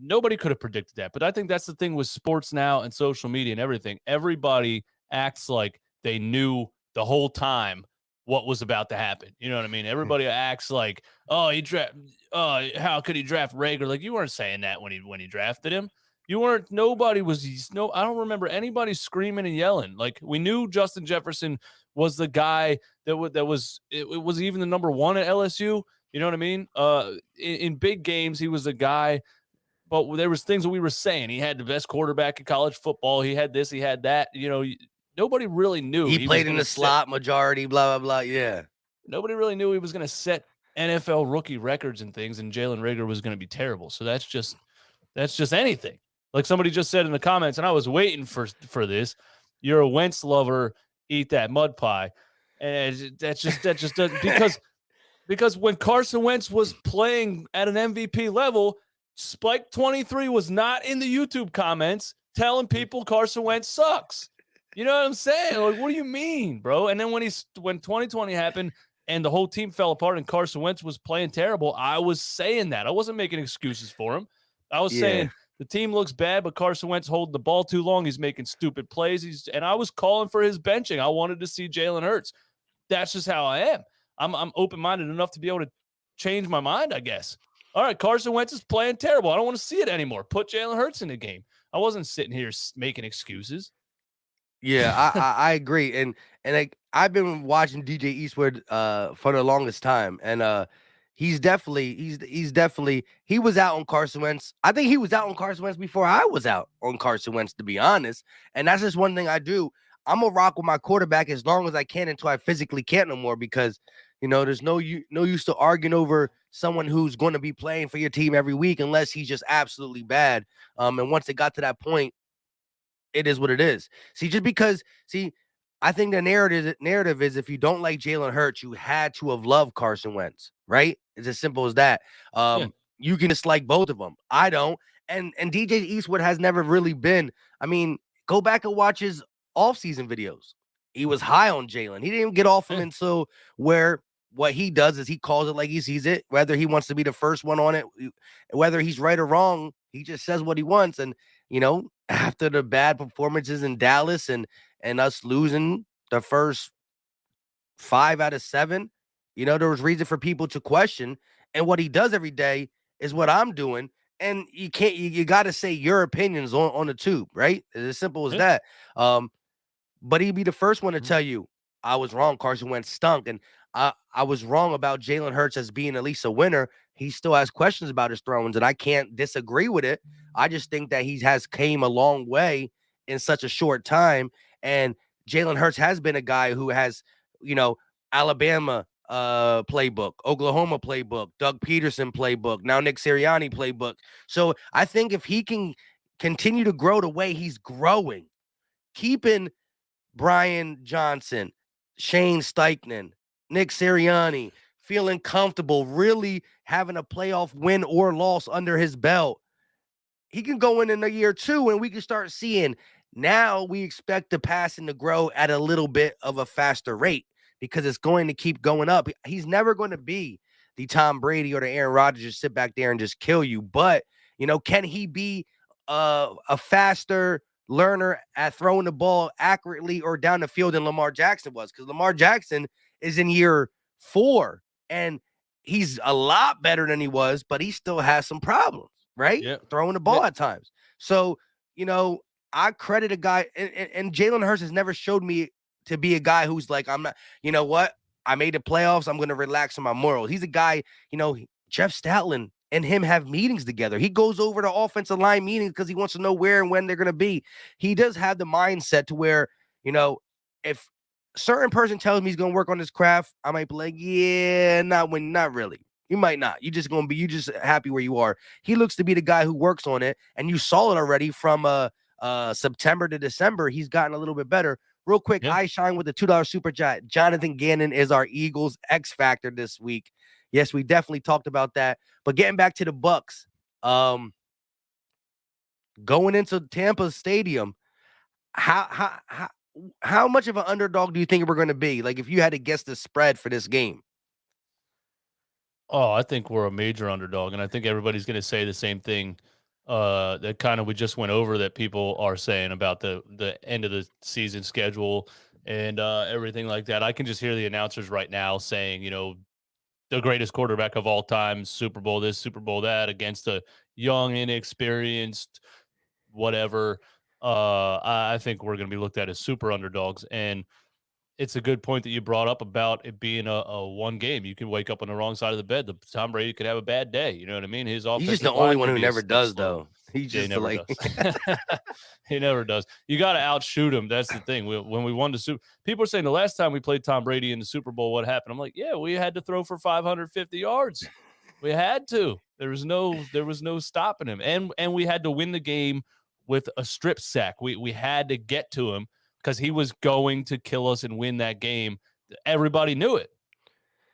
nobody could have predicted that. But I think that's the thing with sports now and social media and everything. Everybody acts like they knew the whole time what was about to happen. You know what I mean? Everybody acts like, how could he draft Reagor? Like, you weren't saying that when he drafted him. You weren't, I don't remember anybody screaming and yelling. Like, we knew Justin Jefferson was the guy that was even the number one at LSU. You know what I mean? In big games, he was the guy, but there was things that we were saying. He had the best quarterback in college football. He had this, he had that, nobody really knew. He played in the slot majority, blah, blah, blah. Yeah. Nobody really knew he was going to set NFL rookie records and things, and Jalen Reagor was going to be terrible. So that's just anything. Like somebody just said in the comments, and I was waiting for this. You're a Wentz lover, eat that mud pie. And that just doesn't, because when Carson Wentz was playing at an MVP level, Spike 23 was not in the YouTube comments telling people Carson Wentz sucks. You know what I'm saying? Like, what do you mean, bro? And then when 2020 happened and the whole team fell apart and Carson Wentz was playing terrible, I was saying that. I wasn't making excuses for him. I was saying the team looks bad, but Carson Wentz holding the ball too long. He's making stupid plays. And I was calling for his benching. I wanted to see Jalen Hurts. That's just how I am. I'm open-minded enough to be able to change my mind, I guess. All right, Carson Wentz is playing terrible. I don't want to see it anymore. Put Jalen Hurts in the game. I wasn't sitting here making excuses. Yeah, I agree, and I've been watching DJ Eastwood for the longest time, and he was out on Carson Wentz. I think he was out on Carson Wentz before I was out on Carson Wentz, to be honest. And that's just one thing I do. I'm gonna rock with my quarterback as long as I can until I physically can't no more, because there's no use to arguing over someone who's going to be playing for your team every week unless he's just absolutely bad. And once it got to that point, it is what it is. See, I think the narrative is if you don't like Jalen Hurts, you had to have loved Carson Wentz, right? It's as simple as that. Yeah. You can dislike both of them. I don't. And DJ Eastwood has never really been. I mean, go back and watch his offseason videos. He was high on Jalen. He didn't get off him Yeah. until where what he does is he calls it like he sees it, whether he wants to be the first one on it, whether he's right or wrong, he just says what he wants. And after the bad performances in Dallas and us losing the first 5 out of 7, there was reason for people to question. And what he does every day is what I'm doing. And you got to say your opinions on the tube, right? It's as simple as Yeah. that. But he'd be the first one to Mhm. tell you, I was wrong. Carson Wentz stunk. And I was wrong about Jalen Hurts as being at least a winner. He still has questions about his throws, and I can't disagree with it. I just think that he has came a long way in such a short time. And Jalen Hurts has been a guy who has, Alabama playbook, Oklahoma playbook, Doug Peterson playbook, now Nick Sirianni playbook. So I think if he can continue to grow the way he's growing, keeping Brian Johnson, Shane Steichen, Nick Sirianni feeling comfortable, really having a playoff win or loss under his belt, he can go in a year 2 and we can start seeing. Now we expect the passing to grow at a little bit of a faster rate because it's going to keep going up. He's never going to be the Tom Brady or the Aaron Rodgers just sit back there and just kill you. But, can he be a faster learner at throwing the ball accurately or down the field than Lamar Jackson was? Because Lamar Jackson is in year 4 and he's a lot better than he was, but he still has some problems, right? Yeah. Throwing the Yeah. ball at times. So, I credit a guy, and Jalen Hurts has never showed me to be a guy who's like, I'm not, you know what? I made the playoffs. I'm going to relax on my morals. He's a guy, Jeff Stoutland and him have meetings together. He goes over to offensive line meetings because he wants to know where and when they're going to be. He does have the mindset to where, if a certain person tells me he's going to work on his craft, I might be like, yeah, not really. You might not. You just happy where you are. He looks to be the guy who works on it, and you saw it already from September to December. He's gotten a little bit better. Real quick, Yeah. I shine with the $2 super chat. Jonathan Gannon is our Eagles X factor this week. Yes, we definitely talked about that. But getting back to the Bucks, going into Tampa Stadium, how much of an underdog do you think we're going to be? Like, if you had to guess the spread for this game. Oh, I think we're a major underdog, and I think everybody's going to say the same thing that kind of we just went over that people are saying about the end of the season schedule and everything like that. I can just hear the announcers right now saying, the greatest quarterback of all time, Super Bowl this, Super Bowl that, against a young, inexperienced, whatever. I think we're going to be looked at as super underdogs, and it's a good point that you brought up about it being a one game. You can wake up on the wrong side of the bed. Tom Brady could have a bad day. You know what I mean? His He's just offensive the only line one could who be a never step does, slow. though. He Yeah, he just never does. He never does. You got to outshoot him. That's the thing. When we won the Super, people are saying the last time we played Tom Brady in the Super Bowl, what happened? I'm like, yeah, we had to throw for 550 yards. We had to. There was no stopping him, and we had to win the game with a strip sack. We had to get to him because he was going to kill us and win that game. Everybody knew it.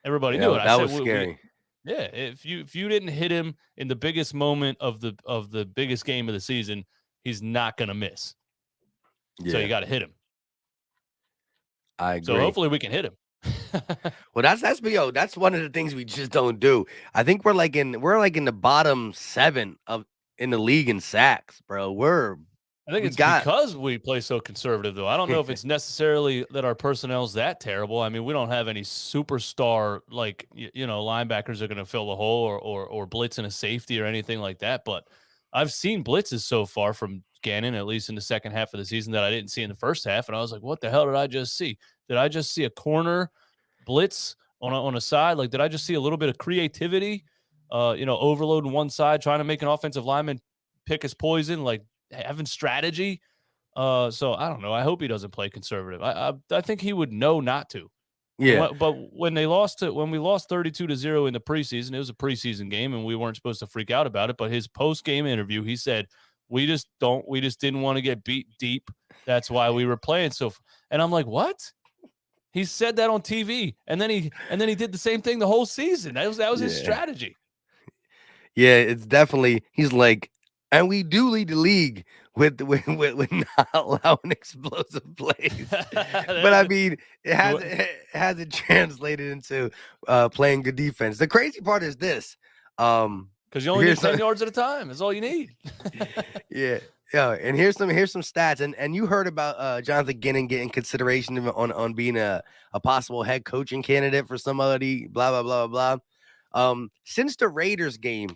Everybody knew it. I that said, was scary. yeah, if you didn't hit him in the biggest moment of the biggest game of the season, he's not gonna miss. So you Yeah, got to hit him. I So agree. hopefully we can hit him. Well, that's one of the things we just don't do. I think we're like in the bottom 7 in the league in sacks, bro. I think We it's got because we play so conservative, though. I don't know if it's necessarily that our personnel's that terrible. I mean, we don't have any superstar like linebackers are going to fill the hole or blitz in a safety or anything like that. But I've seen blitzes so far from Gannon, at least in the second half of the season, that I didn't see in the first half, and I was like, "What the hell did I just see? Did I just see a corner blitz on a side? Like, did I just see a little bit of creativity? Overloading one side, trying to make an offensive lineman pick his poison, like." Having strategy. So I don't know. I hope he doesn't play conservative. I think he would know not to. yeah. But when we lost 32-0 in the preseason, it was a preseason game and we weren't supposed to freak out about it. But his post-game interview, he said, We just didn't want to get beat deep. That's why we were playing and I'm like, what? He said that on TV, and then he did the same thing the whole season. That was his Yeah. strategy. Yeah, it's definitely he's like, and we do lead the league with not allowing explosive plays. But I mean, it hasn't translated into playing good defense. The crazy part is this. Because you only need 10 yards at a time. That's all you need. Yeah. Yeah, and here's some stats, and you heard about Jonathan Gannon getting consideration on being a possible head coaching candidate for somebody, blah blah blah blah. Since the Raiders game,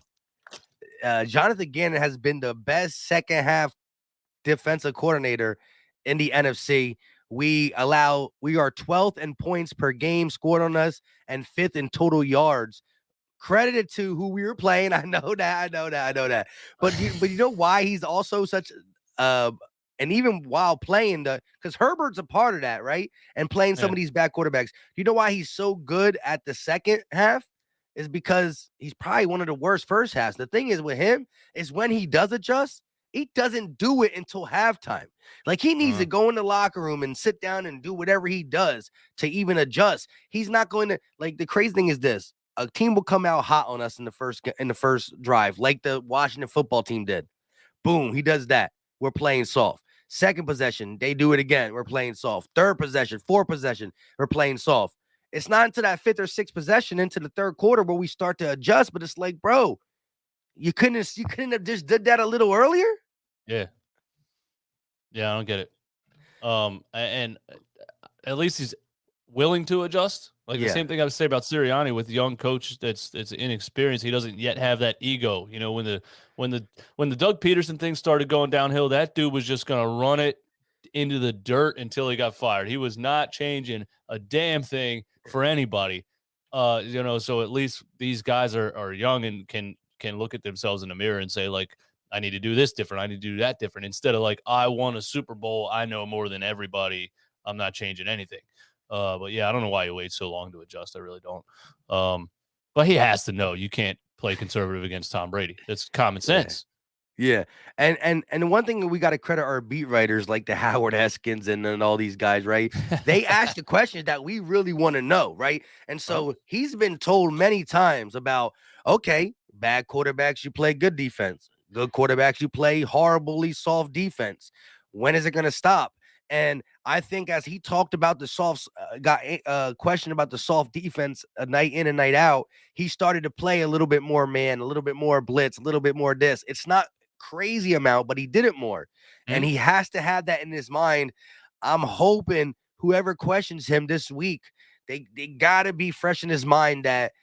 Jonathan Gannon has been the best second half defensive coordinator in the NFC. We are 12th in points per game scored on us and 5th in total yards. Credited to who we were playing. I know that. But you know why he's also such and even while playing because Herbert's a part of that, right? And playing some of these bad quarterbacks. You know why he's so good at the second half? Is because he's probably one of the worst first halves. The thing is with him is when he does adjust, he doesn't do it until halftime. Like he needs to go in the locker room and sit down and do whatever he does to even adjust. He's not going to like the crazy thing is this. A team will come out hot on us in the first drive, like the Washington football team did. Boom, he does that. We're playing soft. Second possession, they do it again. We're playing soft. Third possession, fourth possession, we're playing soft. It's not until that fifth or sixth possession into the third quarter where we start to adjust. But it's like, bro, you couldn't have just did that a little earlier. Yeah, I don't get it. And at least he's willing to adjust. Like the same thing I would say about Sirianni with the young coach that's inexperienced. He doesn't yet have that ego. You know, when the Doug Peterson thing started going downhill, that dude was just gonna run it into the dirt until he got fired. He was not changing a damn thing for anybody. You know, so at least these guys are young and can look at themselves in the mirror and say, like, I need to do this different. I need to do that different. Instead of like, I won a Super Bowl. I know more than everybody. I'm not changing anything. But yeah, I don't know why he waits so long to adjust. I really don't. But he has to know you can't play conservative against Tom Brady. That's common sense. Yeah. And one thing that we got to credit our beat writers like the Howard Eskins and all these guys, right? They ask the questions that we really want to know, right? And so he's been told many times about, okay, bad quarterbacks, you play good defense. Good quarterbacks, you play horribly soft defense. When is it going to stop? And I think as he talked about the soft, got a question about the soft defense a night in and night out, he started to play a little bit more man, a little bit more blitz, a little bit more this. It's not crazy amount, but he did it more. And he has to have that in his mind. I'm hoping whoever questions him this week, they got to be fresh in his mind that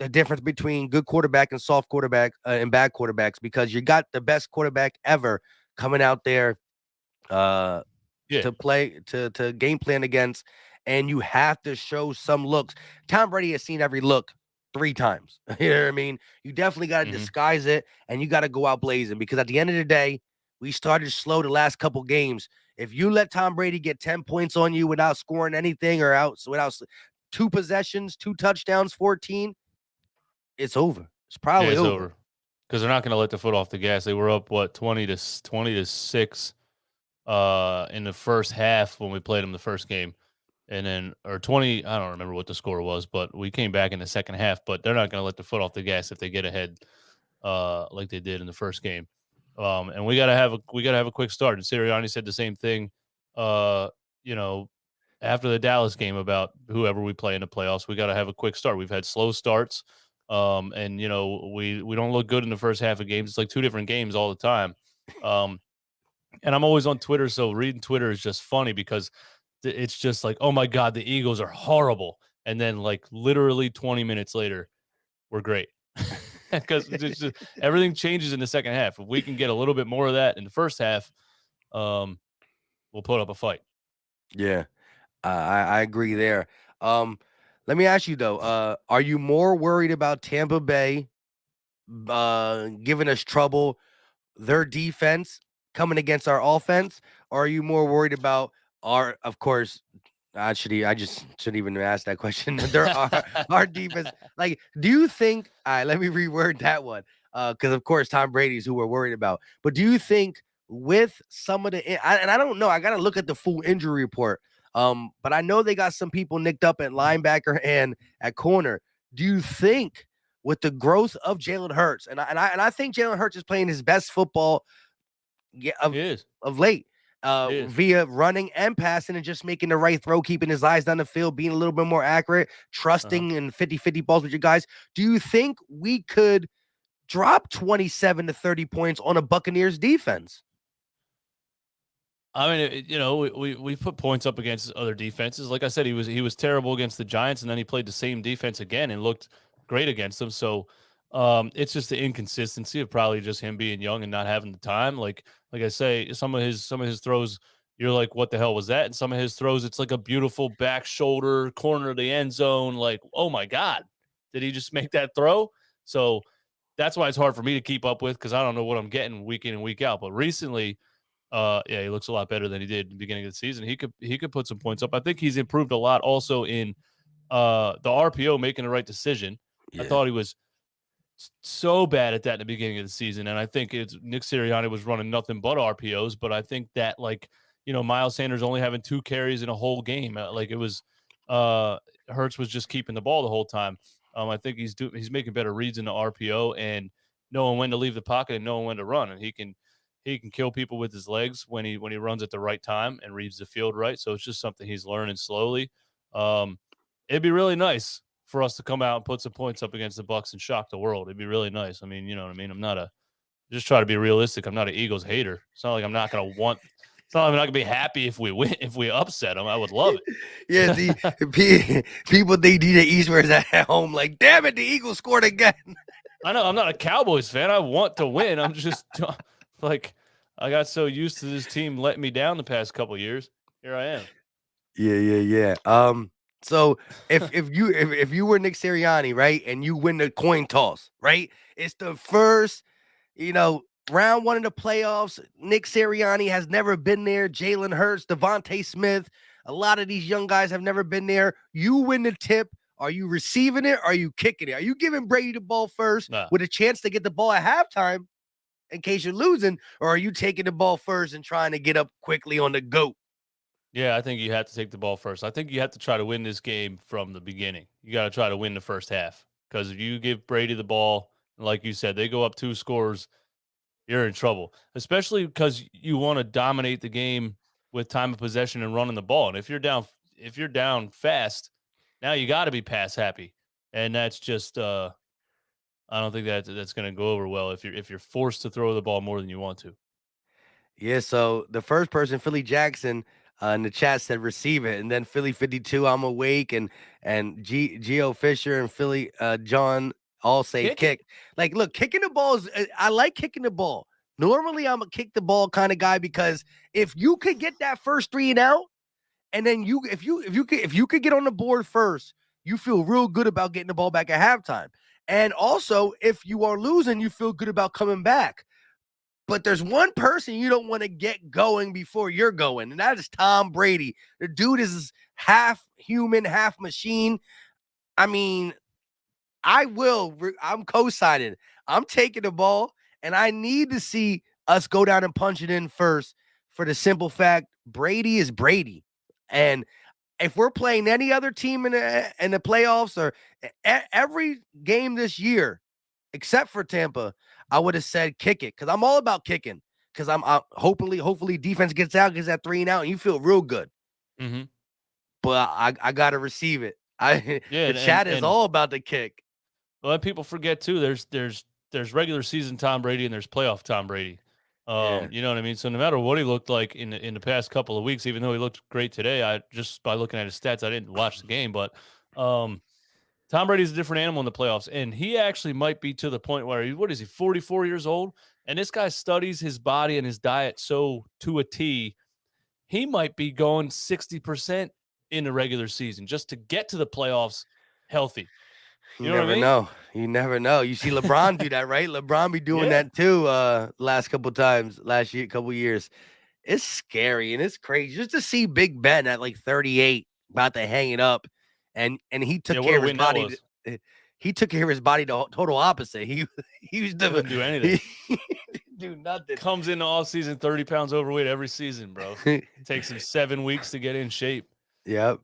the difference between good quarterback and soft quarterback and bad quarterbacks, because you got the best quarterback ever coming out there to play to game plan against, and you have to show some looks. Tom Brady has seen every look 3 times. You know what I mean? You definitely got to disguise it, and you got to go out blazing, because at the end of the day, we started slow the last couple games. If you let Tom Brady get 10 points on you without scoring anything or without 2 possessions, 2 touchdowns, 14, it's over. It's probably over. Because they're not going to let the foot off the gas. They were up 20 to 6 in the first half when we played them the first game, and then or 20. I don't remember what the score was, but we came back in the second half. But they're not going to let the foot off the gas if they get ahead, like they did in the first game. And we gotta have a quick start. And Sirianni said the same thing. You know, after the Dallas game about whoever we play in the playoffs, we got to have a quick start. We've had slow starts. And you know, we don't look good in the first half of games. It's like 2 different games all the time. And I'm always on Twitter, so reading Twitter is just funny because it's just like, oh my God, the Eagles are horrible. And then like literally 20 minutes later, we're great. Because everything changes in the second half. If we can get a little bit more of that in the first half, we'll put up a fight. Yeah, I agree there. Let me ask you though, are you more worried about Tampa Bay giving us trouble, their defense coming against our offense, or are you more worried about of course, I just shouldn't even ask that question. There are our defense. Like, do you think? All right, let me reword that one. because of course Tom Brady's who we're worried about. But do you think with some of and I don't know, I got to look at the full injury report. But I know they got some people nicked up at linebacker and at corner. Do you think with the growth of Jalen Hurts, and I think Jalen Hurts is playing his best football He is. of late, He is. via running and passing and just making the right throw, keeping his eyes down the field, being a little bit more accurate, Uh-huh. trusting in 50-50 balls with your guys. Do you think we could drop 27 to 30 points on a Buccaneers defense? I mean, we put points up against other defenses. Like I said, he was terrible against the Giants, and then he played the same defense again and looked great against them. So it's just the inconsistency of probably just him being young and not having the time. Like I say, some of his throws, you're like, what the hell was that? And some of his throws, it's like a beautiful back shoulder corner of the end zone. Like, oh my god, did he just make that throw? So that's why it's hard for me to keep up with because I don't know what I'm getting week in and week out. But recently yeah, he looks a lot better than he did at the beginning of the season. He could put some points up. I think he's improved a lot also in the RPO making the right decision. I Yeah. thought he was so bad at that in the beginning of the season, and I think it's Nick Sirianni was running nothing but RPOs. But I think that Miles Sanders only having 2 carries in a whole game, like it was Hurts was just keeping the ball the whole time. I think he's making better reads in the RPO and knowing when to leave the pocket and knowing when to run, and he can kill people with his legs when he runs at the right time and reads the field right. So it's just something he's learning slowly. Um, it'd be really nice for us to come out and put some points up against the Bucks and shock the world. It'd be really nice. I mean, you know what I mean? I'm not a just try to be realistic. I'm not an Eagles hater. It's not like I'm not gonna want. It's not like I'm not gonna be happy if we win, if we upset them. I would love Yeah, it. people think DJ Eastwood's at home like, damn it, the Eagles scored again. I know I'm not a Cowboys fan. I want to win. I'm just like I got so used to this team letting me down the past couple years. Here I am. Yeah. So if you were Nick Sirianni, right, and you win the coin toss, right, it's the first, round one of the playoffs. Nick Sirianni has never been there. Jalen Hurts, Devontae Smith, a lot of these young guys have never been there. You win the tip. Are you receiving it? Or are you kicking it? Are you giving Brady the ball first Nah. with a chance to get the ball at halftime in case you're losing? Or are you taking the ball first and trying to get up quickly on the goat? Yeah, I think you have to take the ball first. I think you have to try to win this game from the beginning. You got to try to win the first half because if you give Brady the ball, like you said, they go up 2 scores, you're in trouble, especially because you want to dominate the game with time of possession and running the ball. And if you're down fast, now you got to be pass happy, and that's just I don't think that's going to go over well if you're forced to throw the ball more than you want to. Yeah, so the first person, Philly Jackson, in the chat said receive it, and then Philly 52, I'm awake, and Geo Fisher and Philly John all say Kick it. kick. Like, look, kicking the ball is I like kicking the ball. Normally, I'm a kick the ball kind of guy because if you could get that first three and out, and then if you could get on the board first, you feel real good about getting the ball back at halftime. And also, if you are losing, you feel good about coming back. But there's one person you don't want to get going before you're going, and that is Tom Brady. The dude is half human, half machine. I mean, I'm co-signing. I'm taking the ball, and I need to see us go down and punch it in first for the simple fact Brady is Brady. And if we're playing any other team in the playoffs or every game this year, except for Tampa, I would have said kick it because I'm all about kicking. Because I'm hopefully defense gets out, gets that three and out, and you feel real good. Mm-hmm. But I gotta receive it. Yeah, The and chat is all about the kick. well, people forget too. There's regular season Tom Brady and there's playoff Tom Brady. Yeah. You know what I mean. So no matter what he looked like in the past couple of weeks, even though he looked great today, I just by looking at his stats, I didn't watch the game, but Tom Brady's a different animal in the playoffs, and he actually might be to the point where what is he 44 years old, and this guy studies his body and his diet so to a T. He might be going 60% in the regular season just to get to the playoffs healthy. You You know what I never mean? know. You never know. You see LeBron do that, right? LeBron be doing Yeah. that too. Last couple times, last year, couple years. It's scary and it's crazy just to see Big Ben at like 38, about to hang it up, and he Yeah, took what care a of his win that body. was. he took care of his body the total opposite. He was the Couldn't do anything. he didn't do nothing. Comes in the off season 30 pounds overweight every season, bro. Takes him 7 weeks to get in shape. Yep.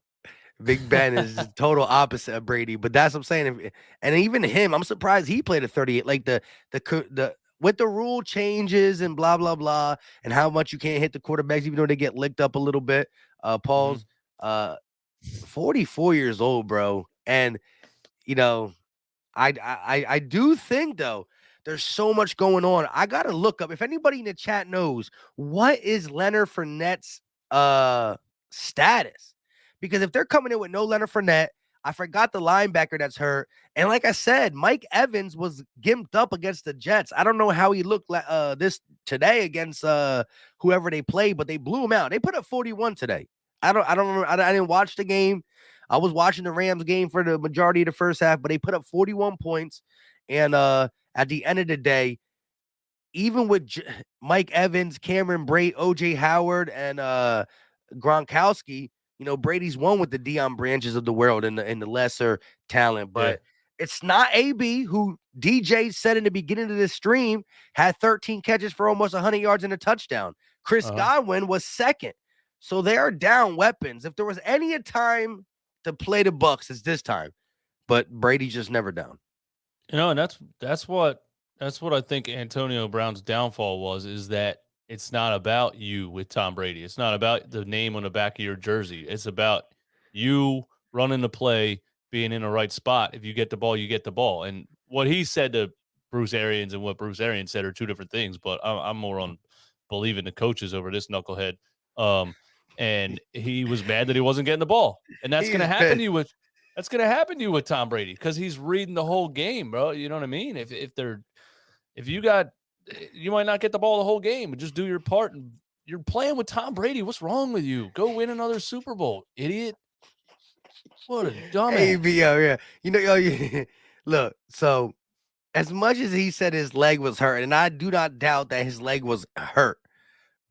Big Ben is the total opposite of Brady, but that's what I'm saying. And even him, I'm surprised he played a 38. Like the with the rule changes and blah blah blah, and how much you can't hit the quarterbacks, even though they get licked up a little bit. Paul's 44 years old, bro, and you know, I do think though. There's so much going on. I gotta look up if anybody in the chat knows what is Leonard Fournette's status. Because if they're coming in with no Leonard Fournette, I forgot the linebacker that's hurt. And like I said, Mike Evans was gimped up against the Jets. I don't know how he looked this today against whoever they played, but they blew him out. They put up 41 today. I don't remember. I didn't watch the game. I was watching the Rams game for the majority of the first half, but they put up 41 points. And at the end of the day, even with Mike Evans, Cameron Brate, OJ Howard, and Gronkowski, Brady's won with the Deion Branches of the world and the lesser talent. But it's not AB, who DJ said in the beginning of this stream had 13 catches for almost 100 yards and a touchdown. Chris Godwin was second. So they are down weapons. If there was any time to play the Bucs, it's this time. But Brady's just never down. And that's what I think Antonio Brown's downfall was, is that it's not about you with Tom Brady. It's not about the name on the back of your jersey. It's about you running the play, being in the right spot. If you get the ball, you get the ball. And what he said to Bruce Arians and what Bruce Arians said are two different things, but I'm more on believing the coaches over this knucklehead. And he was mad that he wasn't getting the ball. And that's going to happen to you with Tom Brady, because he's reading the whole game, bro. You know what I mean? If you might not get the ball the whole game, but just do your part. And you're playing with Tom Brady. What's wrong with you? Go win another Super Bowl, idiot. What a dumbass. Yeah. Look, so as much as he said his leg was hurt, and I do not doubt that his leg was hurt,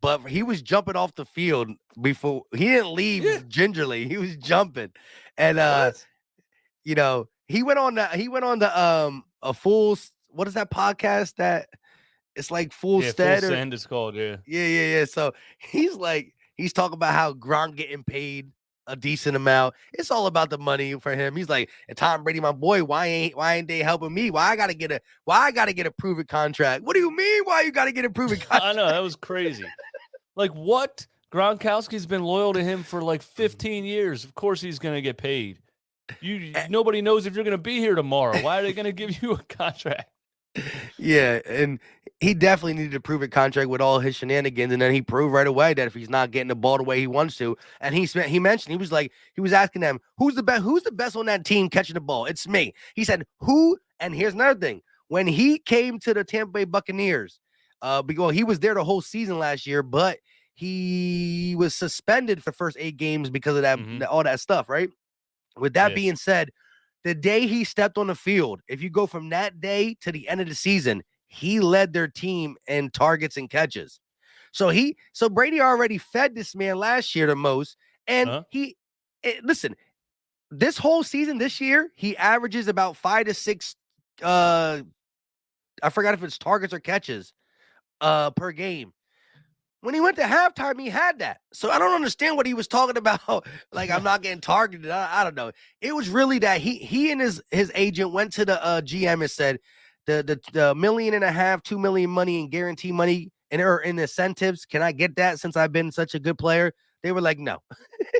but he was jumping off the field before he didn't leave gingerly. He was jumping. And he went on the a full, what is that podcast that it's like Full Stead? Full Send it's called, yeah. Yeah. So he's talking about how Gronk getting paid a decent amount. It's all about the money for him. He's like, Tom Brady, my boy, why ain't they helping me? Why I gotta get a proven contract? What do you mean? Why you gotta get a proven contract? I know, that was crazy. Like, what? Gronkowski's been loyal to him for like 15 years. Of course he's gonna get paid. Nobody knows if you're gonna be here tomorrow. Why are they gonna give you a contract? Yeah, and he definitely needed a proven contract with all his shenanigans, and then he proved right away that if he's not getting the ball the way he wants to, and he mentioned, he was asking them, who's the best on that team catching the ball? It's me. He said, who? And here's another thing: when he came to the Tampa Bay Buccaneers, because he was there the whole season last year, but he was suspended for the first 8 games because of that all that stuff, right? With that being said, the day he stepped on the field, if you go from that day to the end of the season, he led their team in targets and catches. So Brady already fed this man last year the most. And listen, this whole season, this year, he averages about 5 to 6. I forgot if it's targets or catches per game. When he went to halftime, he had that. So I don't understand what he was talking about. Like, I'm not getting targeted. I don't know. It was really that he and his agent went to the GM and said the $1.5 million, $2 million money in guarantee money and in incentives. Can I get that since I've been such a good player? They were like, no.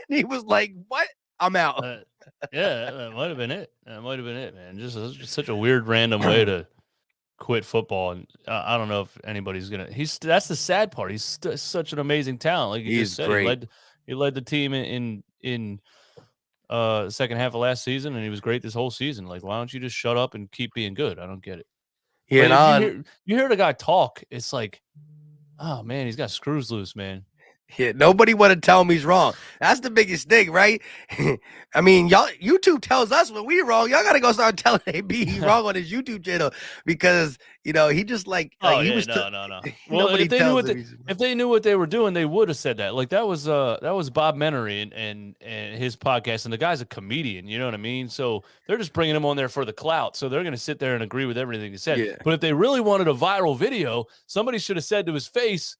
He was like, what? I'm out. That might have been it. That might have been it, man. Just such a weird, random way to quit football. And I don't know if anybody's gonna. That's the sad part. He's such an amazing talent. Like you just said, great. He led the team in the second half of last season, and he was great this whole season. Like, why don't you just shut up and keep being good? I don't get it. Yeah, you hear the guy talk, it's like, oh man, he's got screws loose, man. Yeah, nobody want to tell me he's wrong. That's the biggest thing, right? I mean, y'all YouTube tells us when we wrong. Y'all gotta go start telling AB he wrong on his YouTube channel because he just like Oh he yeah, was. no. Well, Nobody tells him he's if wrong. they knew what they were doing, they would have said that. Like that was Bob Menery and his podcast, and the guy's a comedian. You know what I mean? So they're just bringing him on there for the clout. So they're going to sit there and agree with everything he said. Yeah. But if they really wanted a viral video, somebody should have said to his face,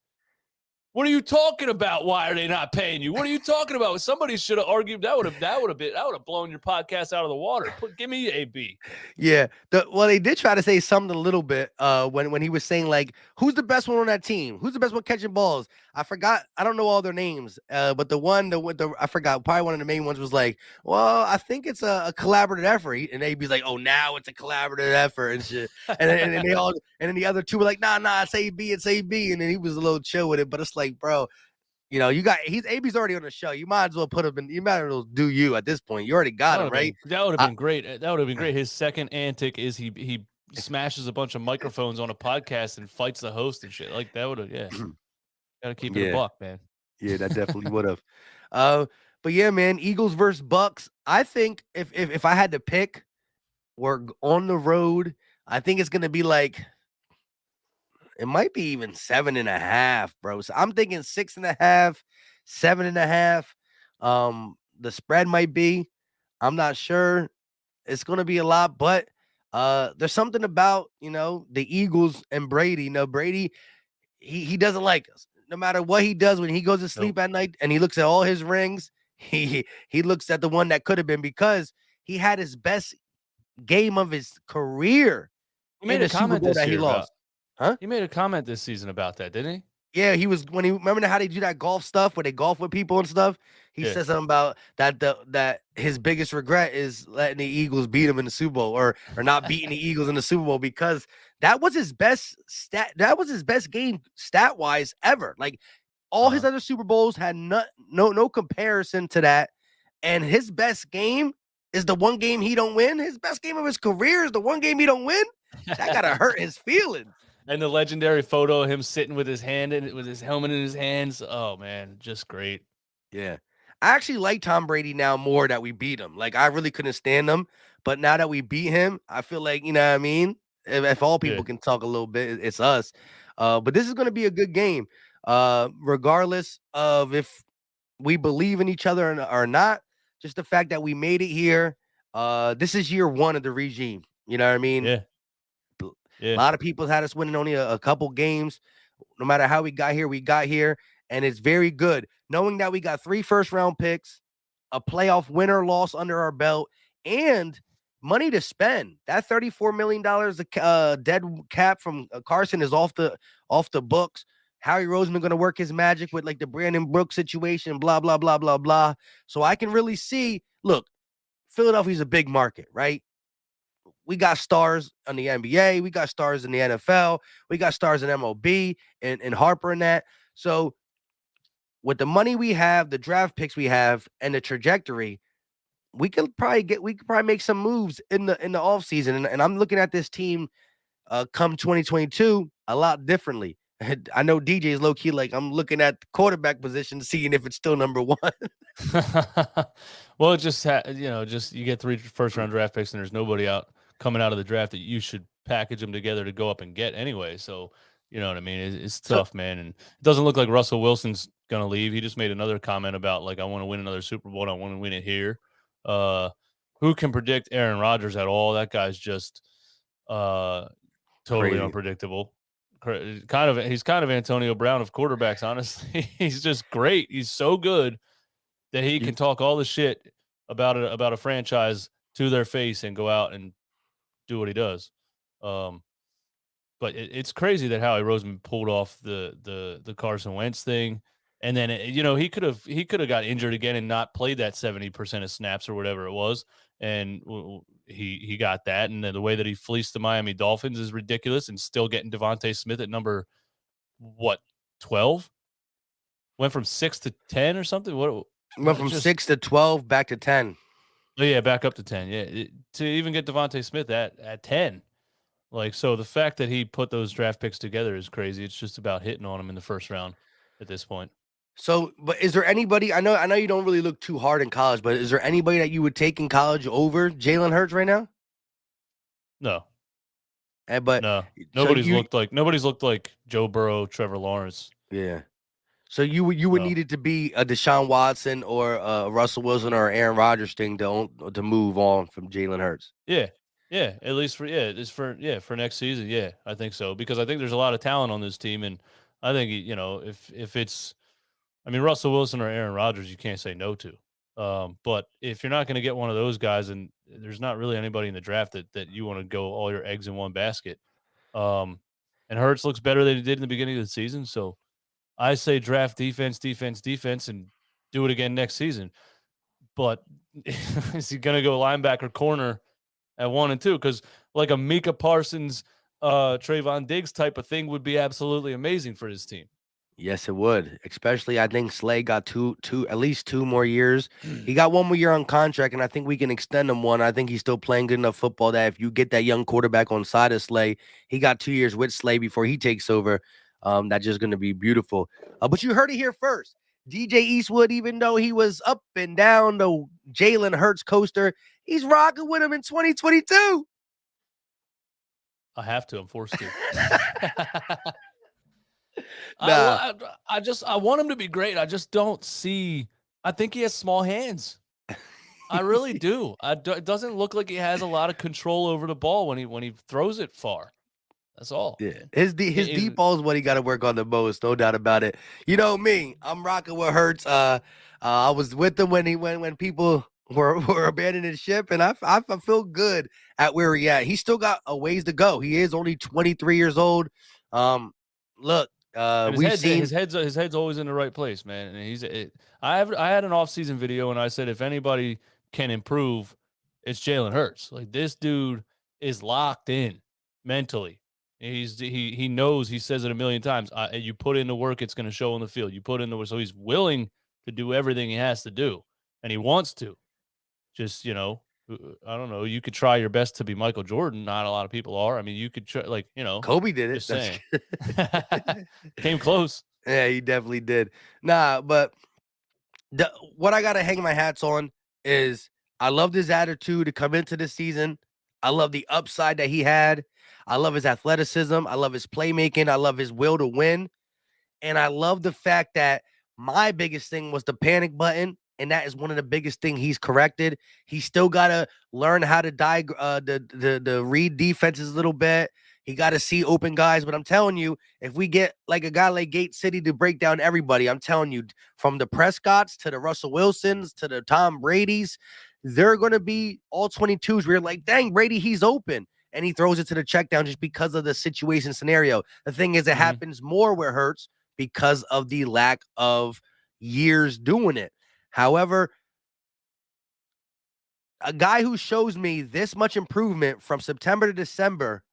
"What are you talking about? Why are they not paying you? What are you talking about?" Somebody should have argued. That would have blown your podcast out of the water. Give me AB. Yeah. Well, they did try to say something a little bit when he was saying like, who's the best one on that team? Who's the best one catching balls? I forgot. I don't know all their names. But the I forgot. Probably one of the main ones was like, well, I think it's a collaborative effort. And AB's like, oh, now it's a collaborative effort and shit. And they all and then the other two were like, nah, it's AB, it's AB. And then he was a little chill with it. But it's like, bro, he's AB's already on the show. You might as well put him in. You might as well do you at this point. You already got him, right? That would have been great. That would have been great. His second antic is he smashes a bunch of microphones on a podcast and fights the host and shit. Like that would have, yeah. Got to keep it a buck, man. Yeah, that definitely would have. But yeah, man, Eagles versus Bucks. I think if I had to pick, we're on the road. I think it's gonna be like it might be even 7.5, bro. So I'm thinking 6.5, 7.5. The spread might be. I'm not sure. It's gonna be a lot, but there's something about the Eagles and Brady. Brady, he doesn't like us. No matter what he does when he goes to sleep at night and he looks at all his rings, he looks at the one that could have been because he had his best game of his career in the Super Bowl that he lost. Huh? He made a comment this season about that, didn't he? Yeah, he was remember how they do that golf stuff where they golf with people and stuff. He said something about that his biggest regret is letting the Eagles beat him in the Super Bowl or not beating the Eagles in the Super Bowl because that was his best stat. That was his best game stat wise ever. Like all his other Super Bowls had no comparison to that. And his best game is the one game he don't win. His best game of his career is the one game he don't win. That gotta hurt his feelings. And the legendary photo of him sitting with his with his helmet in his hands. Oh man, just great. Yeah. I actually like Tom Brady now more that we beat him. Like I really couldn't stand him, but now that we beat him, I feel like, you know what I mean? If all people can talk a little bit, it's us. But this is going to be a good game. Regardless of if we believe in each other or not, just the fact that we made it here. This is year one of the regime. You know what I mean? Yeah. A lot of people had us winning only a couple games. No matter how we got here, and it's very good knowing that we got 3 first-round picks, a playoff winner loss under our belt, and money to spend. That $34 million dead cap from Carson is off the books. Howie Roseman going to work his magic with like the Brandon Brooks situation, blah, blah, blah, blah, blah. So I can really see, look, Philadelphia's a big market, right? We got stars on the NBA. We got stars in the NFL. We got stars in MLB and Harper and that. So with the money we have, the draft picks we have, and the trajectory, we could probably make some moves in the offseason. And I'm looking at this team come 2022 a lot differently. I know DJ is low key like I'm looking at the quarterback position, seeing if it's still number one. Well, it just you get 3 first-round draft picks, and there's nobody coming out of the draft that you should package them together to go up and get anyway. So, you know what I mean? It's tough, man. And it doesn't look like Russell Wilson's going to leave. He just made another comment about, like, I want to win another Super Bowl. I want to win it here. Who can predict Aaron Rodgers at all? That guy's just totally Crazy. Unpredictable. He's kind of Antonio Brown of quarterbacks, honestly. He's just great. He's so good that he can talk all the shit about a franchise to their face and go out and do what he does. But it's crazy that Howie Roseman pulled off the Carson Wentz thing, and then he could have got injured again and not played that 70% of snaps or whatever it was, and he got that, and then the way that he fleeced the Miami Dolphins is ridiculous, and still getting Devontae Smith at number 12, went from 6 to 10 or something. What went from 6 to 12 back to 10. Oh yeah, back up to 10. Yeah, to even get Devontae Smith at 10. Like, so the fact that he put those draft picks together is crazy. It's just about hitting on him in the first round at this point. So, but is there anybody? I know you don't really look too hard in college, but is there anybody that you would take in college over Jalen Hurts right now? No, But no, so you, nobody's looked like Joe Burrow, Trevor Lawrence. yeah. So you would No, need it to be a Deshaun Watson or a Russell Wilson or Aaron Rodgers thing to move on from Jalen Hurts. yeah, yeah. At least for next season. Yeah, I think so because I think there's a lot of talent on this team, and I think if it's, I mean, Russell Wilson or Aaron Rodgers, you can't say no to. But if you're not going to get one of those guys, and there's not really anybody in the draft that you want to go all your eggs in one basket. Um, and Hurts looks better than he did in the beginning of the season, so I say draft defense, defense, defense, and do it again next season. But is he going to go linebacker corner at 1 and 2? Because like a Mika Parsons, Trayvon Diggs type of thing would be absolutely amazing for his team. Yes, it would. Especially, I think Slay got at least 2 more years. He got 1 more year on contract, and I think we can extend him one. I think he's still playing good enough football that if you get that young quarterback on side of Slay, he got 2 years with Slay before he takes over. That's just going to be beautiful. But you heard it here first. DJ Eastwood, even though he was up and down the Jalen Hurts coaster, he's rocking with him in 2022. I have to. I'm forced to. Nah. I want him to be great. I just don't see. I think he has small hands. I really do. It doesn't look like he has a lot of control over the ball when he throws it far. That's all. Yeah, his deep ball is what he got to work on the most, no doubt about it. You know me, I'm rocking with Hurts. I was with him when people were abandoning ship, and I feel good at where he at. He still got a ways to go. He is only 23 years old. Look, And we've seen his head's always in the right place, man. And I had an off-season video, and I said if anybody can improve, it's Jalen Hurts. Like this dude is locked in mentally. He knows. He says it a million times. You put in the work, it's going to show on the field. You put in the work, so he's willing to do everything he has to do, and he wants to. Just I don't know. You could try your best to be Michael Jordan. Not a lot of people are. I mean, you could try, Kobe did it. just saying. Came close. Yeah, he definitely did. Nah, but what I gotta hang my hats on is I love his attitude to come into the season. I love the upside that he had. I love his athleticism. I love his playmaking. I love his will to win. And I love the fact that my biggest thing was the panic button. And that is one of the biggest things he's corrected. He still got to learn how to the read defenses a little bit. He got to see open guys. But I'm telling you, if we get like a guy like Gate City to break down everybody, I'm telling you, from the Prescotts to the Russell Wilsons to the Tom Brady's, they're going to be all 22s. We're like, dang, Brady, he's open. And he throws it to the check down just because of the situation scenario. The thing is, it happens more where Hurts because of the lack of years doing it. However, a guy who shows me this much improvement from September to December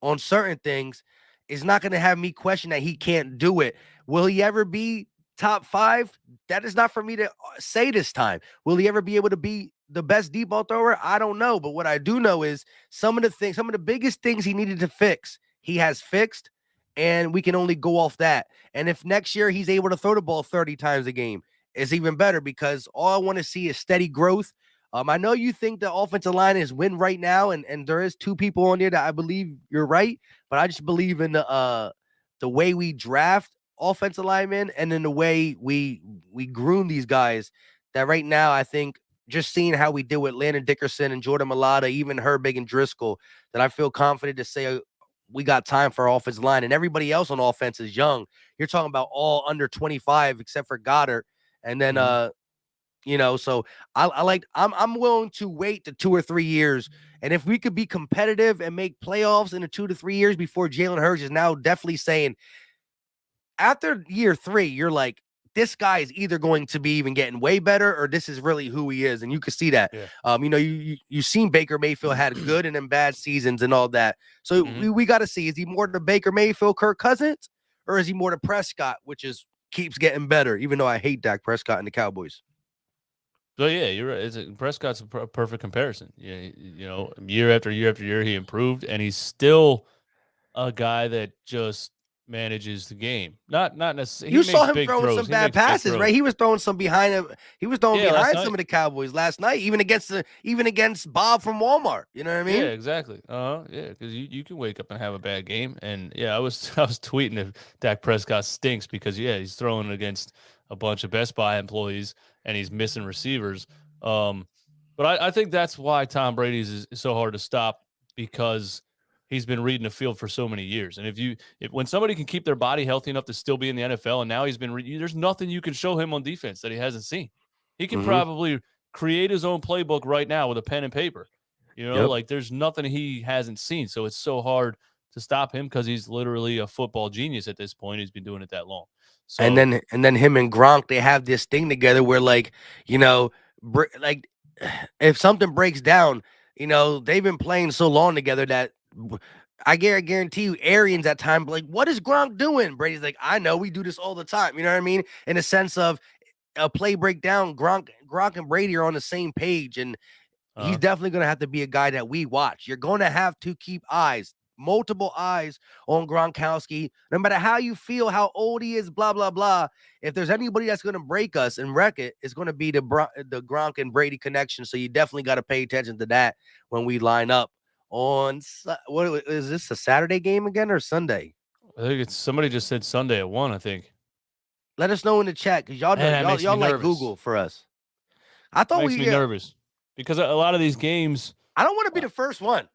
on certain things is not going to have me question that he can't do it. Will he ever be top 5? That is not for me to say this time. Will he ever be able to be the best deep ball thrower? I don't know. But what I do know is some of the biggest things he needed to fix, he has fixed, and we can only go off that. And if next year he's able to throw the ball 30 times a game, it's even better because all I want to see is steady growth. I know you think the offensive line is win right now, and there is 2 people on there that I believe you're right, but I just believe in the way we draft offensive linemen and in the way we groom these guys. That right now, I think just seeing how we did with Landon Dickerson and Jordan Mailata, even Herbig and Driscoll, that I feel confident to say we got time for our offensive line, and everybody else on offense is young. You're talking about all under 25 except for Goddard, and then so I'm willing to wait the 2 or 3 years. And if we could be competitive and make playoffs in the 2 to 3 years before Jalen Hurts is now definitely saying after year 3, you're like, this guy is either going to be even getting way better or this is really who he is. And you can see that. Yeah. You've seen Baker Mayfield had good and then bad seasons and all that. So we got to see, is he more the Baker Mayfield, Kirk Cousins, or is he more the Prescott, which keeps getting better, even though I hate Dak Prescott and the Cowboys. So yeah, you're right. Prescott's a perfect comparison. Yeah, year after year after year, he improved, and he's still a guy that just manages the game. Not necessarily. You He saw makes him big throwing throws. some He bad makes big passes, right? throws. He was throwing some behind him. He was throwing Yeah, last behind some night. of the Cowboys last night, even against Bob from Walmart. You know what I Yeah, mean? exactly. Yeah, because you can wake up and have a bad game, and yeah, I was I was tweeting if Dak Prescott stinks because yeah, he's throwing against a bunch of Best Buy employees and he's missing receivers. Um, but I think that's why Tom Brady's is so hard to stop because he's been reading the field for so many years. And if when somebody can keep their body healthy enough to still be in the NFL, and now he's been there's nothing you can show him on defense that he hasn't seen. He can Mm-hmm. probably create his own playbook right now with a pen and paper. Yep. Like there's nothing he hasn't seen. So it's so hard to stop him because he's literally a football genius at this point. He's been doing it that long. And So then him and Gronk, they have this thing together where like, you know, like if something breaks down, they've been playing so long together that I guarantee you, Arians at times like, what is Gronk doing? Brady's like, I know we do this all the time. You know what I mean? In a sense of a play breakdown, Gronk and Brady are on the same page, and he's definitely going to have to be a guy that we watch. You're going to have to keep multiple eyes on Gronkowski. No matter how you feel, how old he is, blah, blah, blah. If there's anybody that's going to break us and wreck it, it's going to be the Gronk and Brady connection. So you definitely got to pay attention to that when we line up on, what is this, a Saturday game again or Sunday? I think it's somebody just said Sunday at 1, I think. Let us know in the chat because y'all know Man, that makes me y'all like nervous. Google for us. I thought Makes me nervous because a lot of these games. I don't want to be the first one.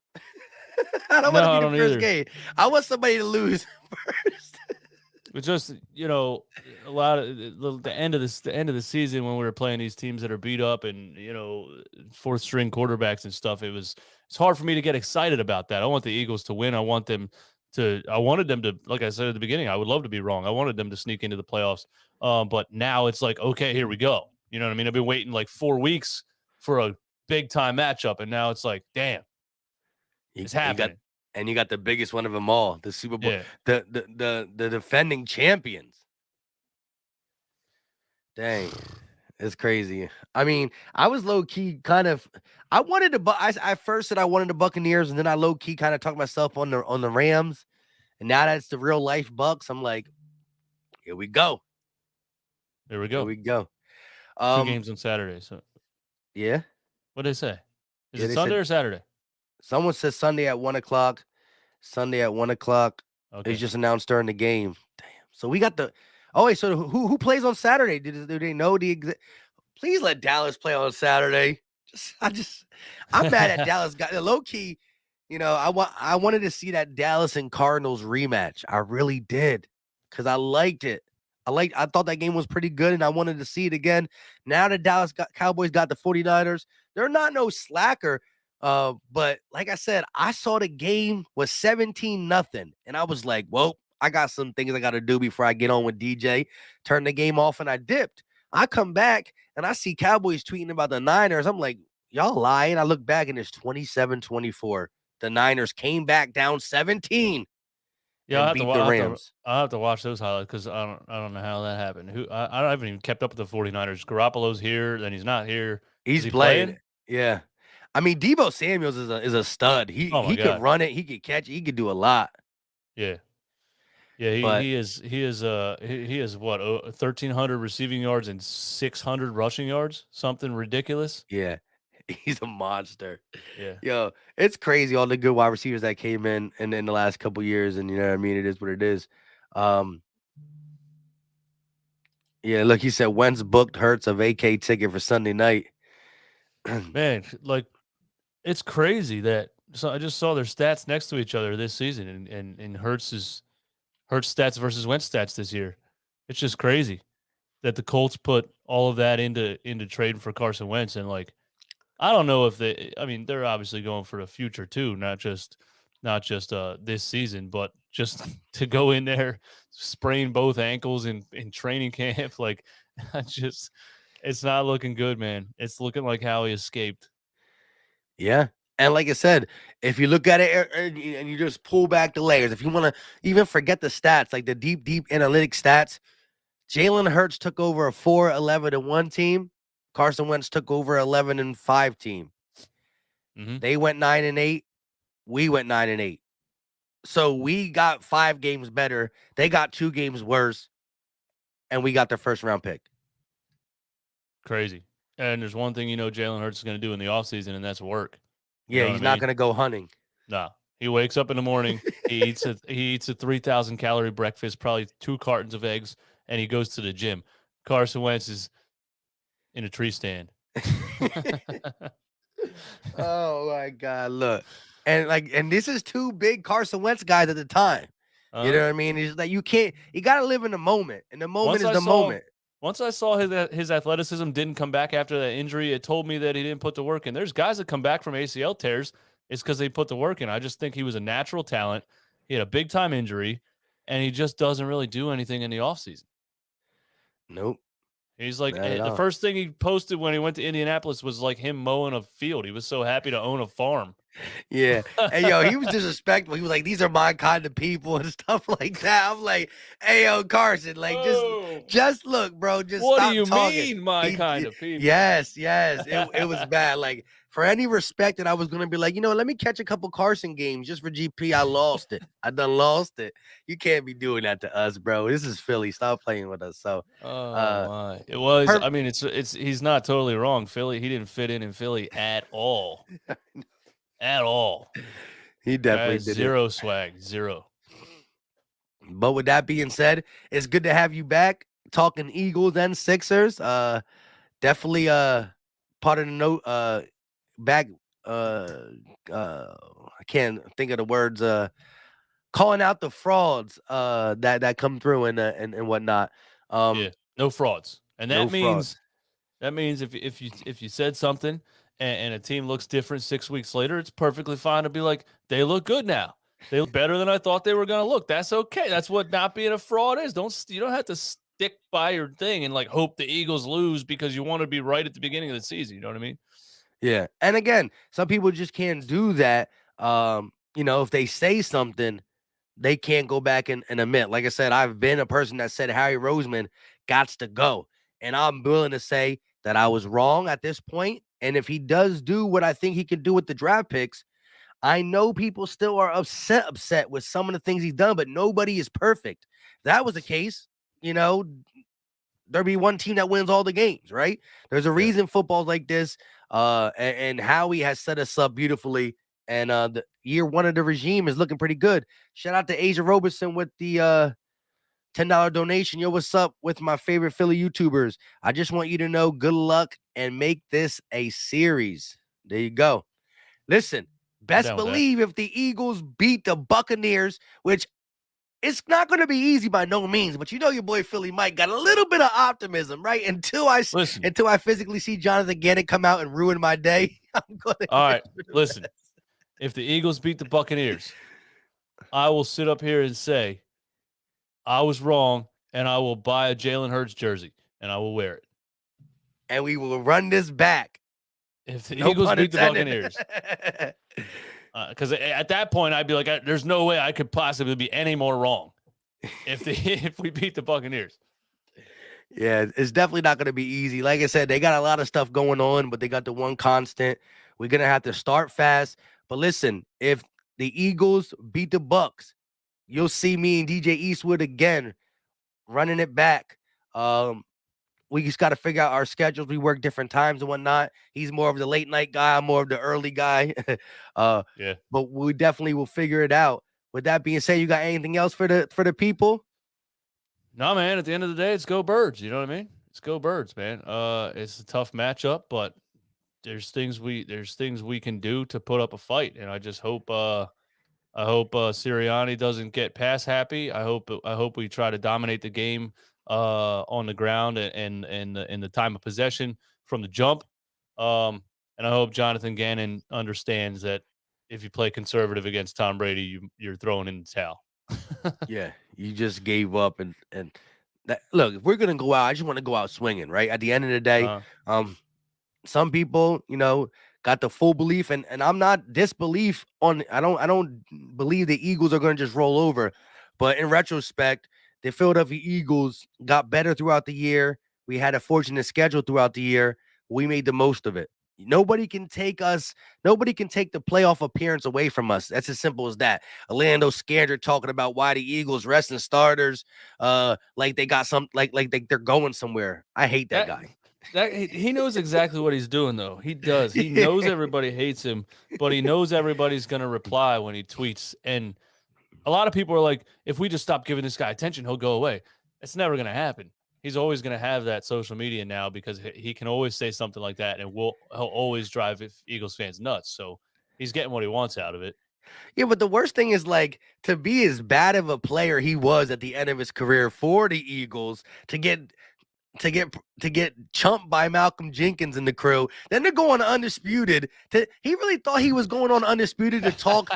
I don't want No, to I be the don't first either. game. I want somebody to lose first. But just a lot of the end of the season when we were playing these teams that are beat up and fourth string quarterbacks and stuff, it's hard for me to get excited about that. I want the Eagles to win. I wanted them to, like I said at the beginning, I would love to be wrong. I wanted them to sneak into the playoffs. But now it's like, okay, here we go. You know what I mean? I've been waiting like 4 weeks for a big time matchup, and now it's like, damn, it's happening. You got the biggest one of them all, the Super Bowl, Yeah. the defending champions. Dang, it's crazy. I mean, I was low key kind of. I wanted to, I first said I wanted the Buccaneers, and then I low key kind of talked myself on the Rams, and now that's the real life Bucks. I'm like, here we go. There we Here go. we go. 2 games on Saturday. So Yeah. what did they say? Is Yeah, it they Sunday said or Saturday? someone said Sunday at 1:00. Sunday at 1:00. It's Okay. just announced during the game. Damn. So we got the. Oh wait. So who plays on Saturday? Do they know the? Please let Dallas play on Saturday. I'm mad at Dallas. Got low key. I wanted to see that Dallas and Cardinals rematch. I really did because I liked it. I thought that game was pretty good, and I wanted to see it again. Now the Cowboys got the 49ers. They're not no slacker. But like I said, I saw the game was 17-0, and I was like, well, I got some things I got to do before I get on with DJ. Turn the game off, and I dipped. I come back, and I see Cowboys tweeting about the Niners. I'm like, y'all lying. I look back, and it's 27-24. The Niners came back down 17 Yeah, and beat the Rams. I'll have to watch those highlights because I don't know how that happened. I haven't even kept up with the 49ers. Garoppolo's here, then he's not here. Is He's he playing. playing? Yeah. I mean, Debo Samuels is a stud. Oh my He could God. run it. He could catch it. He could do a lot. Yeah. Yeah, But he is what 1,300 receiving yards and 600 rushing yards, something ridiculous. yeah, he's a monster. Yeah, Yo, it's crazy all the good wide receivers that came in the last couple years, and you know what I mean. It is what it is. Yeah, look, he said Wentz booked Hurts a vacay ticket for Sunday night. man, like it's crazy that so I just saw their stats next to each other this season, and Hurts stats versus Wentz stats this year. It's just crazy that the Colts put all of that into trading for Carson Wentz, and like I don't know if I mean they're obviously going for the future too, not just this season, but just to go in there, sprain both ankles in training camp, like it's not looking good, man. It's looking like Howie escaped. Yeah. And like I said, if you look at it and you just pull back the layers, if you want to even forget the stats, like the deep analytic stats, Jalen Hurts took over a 4-11-1 team. Carson Wentz took over 11-5 team. Mm-hmm. They went 9-8. We went 9-8. So we got 5 games better. They got 2 games worse, and we got their first round pick. Crazy. And there's one thing Jalen Hurts is going to do in the offseason, and that's work. You Yeah, know what I he's not mean? going to go hunting. No. He wakes up in the morning, he eats a 3,000 calorie breakfast, probably 2 cartons of eggs, and he goes to the gym. Carson Wentz is in a tree stand. Oh my God! Look, and this is 2 big Carson Wentz guys at the time. You know what I mean? It's like you got to live in the moment, and the moment is the moment. Once I saw his athleticism didn't come back after that injury, it told me that he didn't put the work in. There's guys that come back from ACL tears. It's because they put the work in. I just think he was a natural talent. He had a big time injury, and he just doesn't really do anything in the offseason. Nope. He's like, the first thing he posted when he went to Indianapolis was like him mowing a field. He was so happy to own a farm. Yeah. And yo, he was disrespectful. He was like, these are my kind of people and stuff like that. I'm like, hey, yo, Carson, like, just look, bro. Just what stop do you talking. mean, my kind of people? Yes. It was bad. Like, for any respect that I was going to be like, let me catch a couple Carson games just for GP. I lost it. I done lost it. You can't be doing that to us, bro. This is Philly. Stop playing with us. So, my. It was, I mean, it's he's not totally wrong. Philly, he didn't fit in Philly at all. At all. He definitely did zero swag, zero. But with that being said, it's good to have you back talking Eagles and Sixers. Definitely part of the note back I can't think of the words calling out the frauds that come through and whatnot. Yeah, no frauds. And that means if you said something and a team looks different 6 weeks later, it's perfectly fine to be like, they look good now. They look better than I thought they were going to look. That's okay. That's what not being a fraud is. You don't have to stick by your thing and like hope the Eagles lose because you want to be right at the beginning of the season. You know what I mean? Yeah. And again, some people just can't do that. If they say something, they can't go back and admit. Like I said, I've been a person that said Howie Roseman gots to go. And I'm willing to say that I was wrong at this point. And if he does do what I think he can do with the draft picks, I know people still are upset with some of the things he's done, but nobody is perfect. If that was the case, there'd be one team that wins all the games, right? There's a reason football's like this. And Howie has set us up beautifully. And the year 1 of the regime is looking pretty good. Shout out to Asia Roberson with the $10 donation. Yo, what's up with my favorite Philly YouTubers? I just want you to know good luck and make this a series. There you go. Listen, best believe if the Eagles beat the Buccaneers, which it's not going to be easy by no means, but your boy Philly Mike got a little bit of optimism, right? Until I physically see Jonathan Gannon come out and ruin my day, I'm going to. All right, listen. If the Eagles beat the Buccaneers, I will sit up here and say I was wrong, and I will buy a Jalen Hurts jersey, and I will wear it. And we will run this back. If the Eagles beat the Buccaneers. Because at that point, I'd be like, there's no way I could possibly be any more wrong if we beat the Buccaneers. Yeah, it's definitely not going to be easy. Like I said, they got a lot of stuff going on, but they got the one constant. We're going to have to start fast. But listen, if the Eagles beat the Bucs, you'll see me and DJ Eastwood again running it back. We just got to figure out our schedules. We work different times and whatnot. He's more of the late night guy. I'm more of the early guy. But we definitely will figure it out. With that being said, you got anything else for the people? No, man. At the end of the day, it's go Birds. You know what I mean? It's go Birds, man. It's a tough matchup, but there's things we can do to put up a fight, and I just hope Sirianni doesn't get pass happy. I hope we try to dominate the game on the ground and in the time of possession from the jump. And I hope Jonathan Gannon understands that if you play conservative against Tom Brady, you're throwing in the towel. Yeah, you just gave up and that, look, if we're gonna go out, I just want to go out swinging, right? At the end of the day, some people, got the full belief, and I'm not disbelief on. I don't believe the Eagles are gonna just roll over, but in retrospect, the Philadelphia Eagles got better throughout the year. We had a fortunate schedule throughout the year. We made the most of it. Nobody can take us. Nobody can take the playoff appearance away from us. That's as simple as that. Orlando Scandrick talking about why the Eagles resting starters, like they got some, they're going somewhere. I hate that That guy. he knows exactly what he's doing, though. He does. He knows everybody hates him, but he knows everybody's gonna reply when he tweets. And a lot of people are like, if we just stop giving this guy attention, he'll go away. It's never gonna happen. He's always gonna have that social media now because he can always say something like that, and he'll always drive Eagles fans nuts. So he's getting what he wants out of it. Yeah, but the worst thing is like to be as bad of a player he was at the end of his career for the Eagles to get chumped by Malcolm Jenkins and the crew. Then to go on Undisputed. He really thought he was going on Undisputed to talk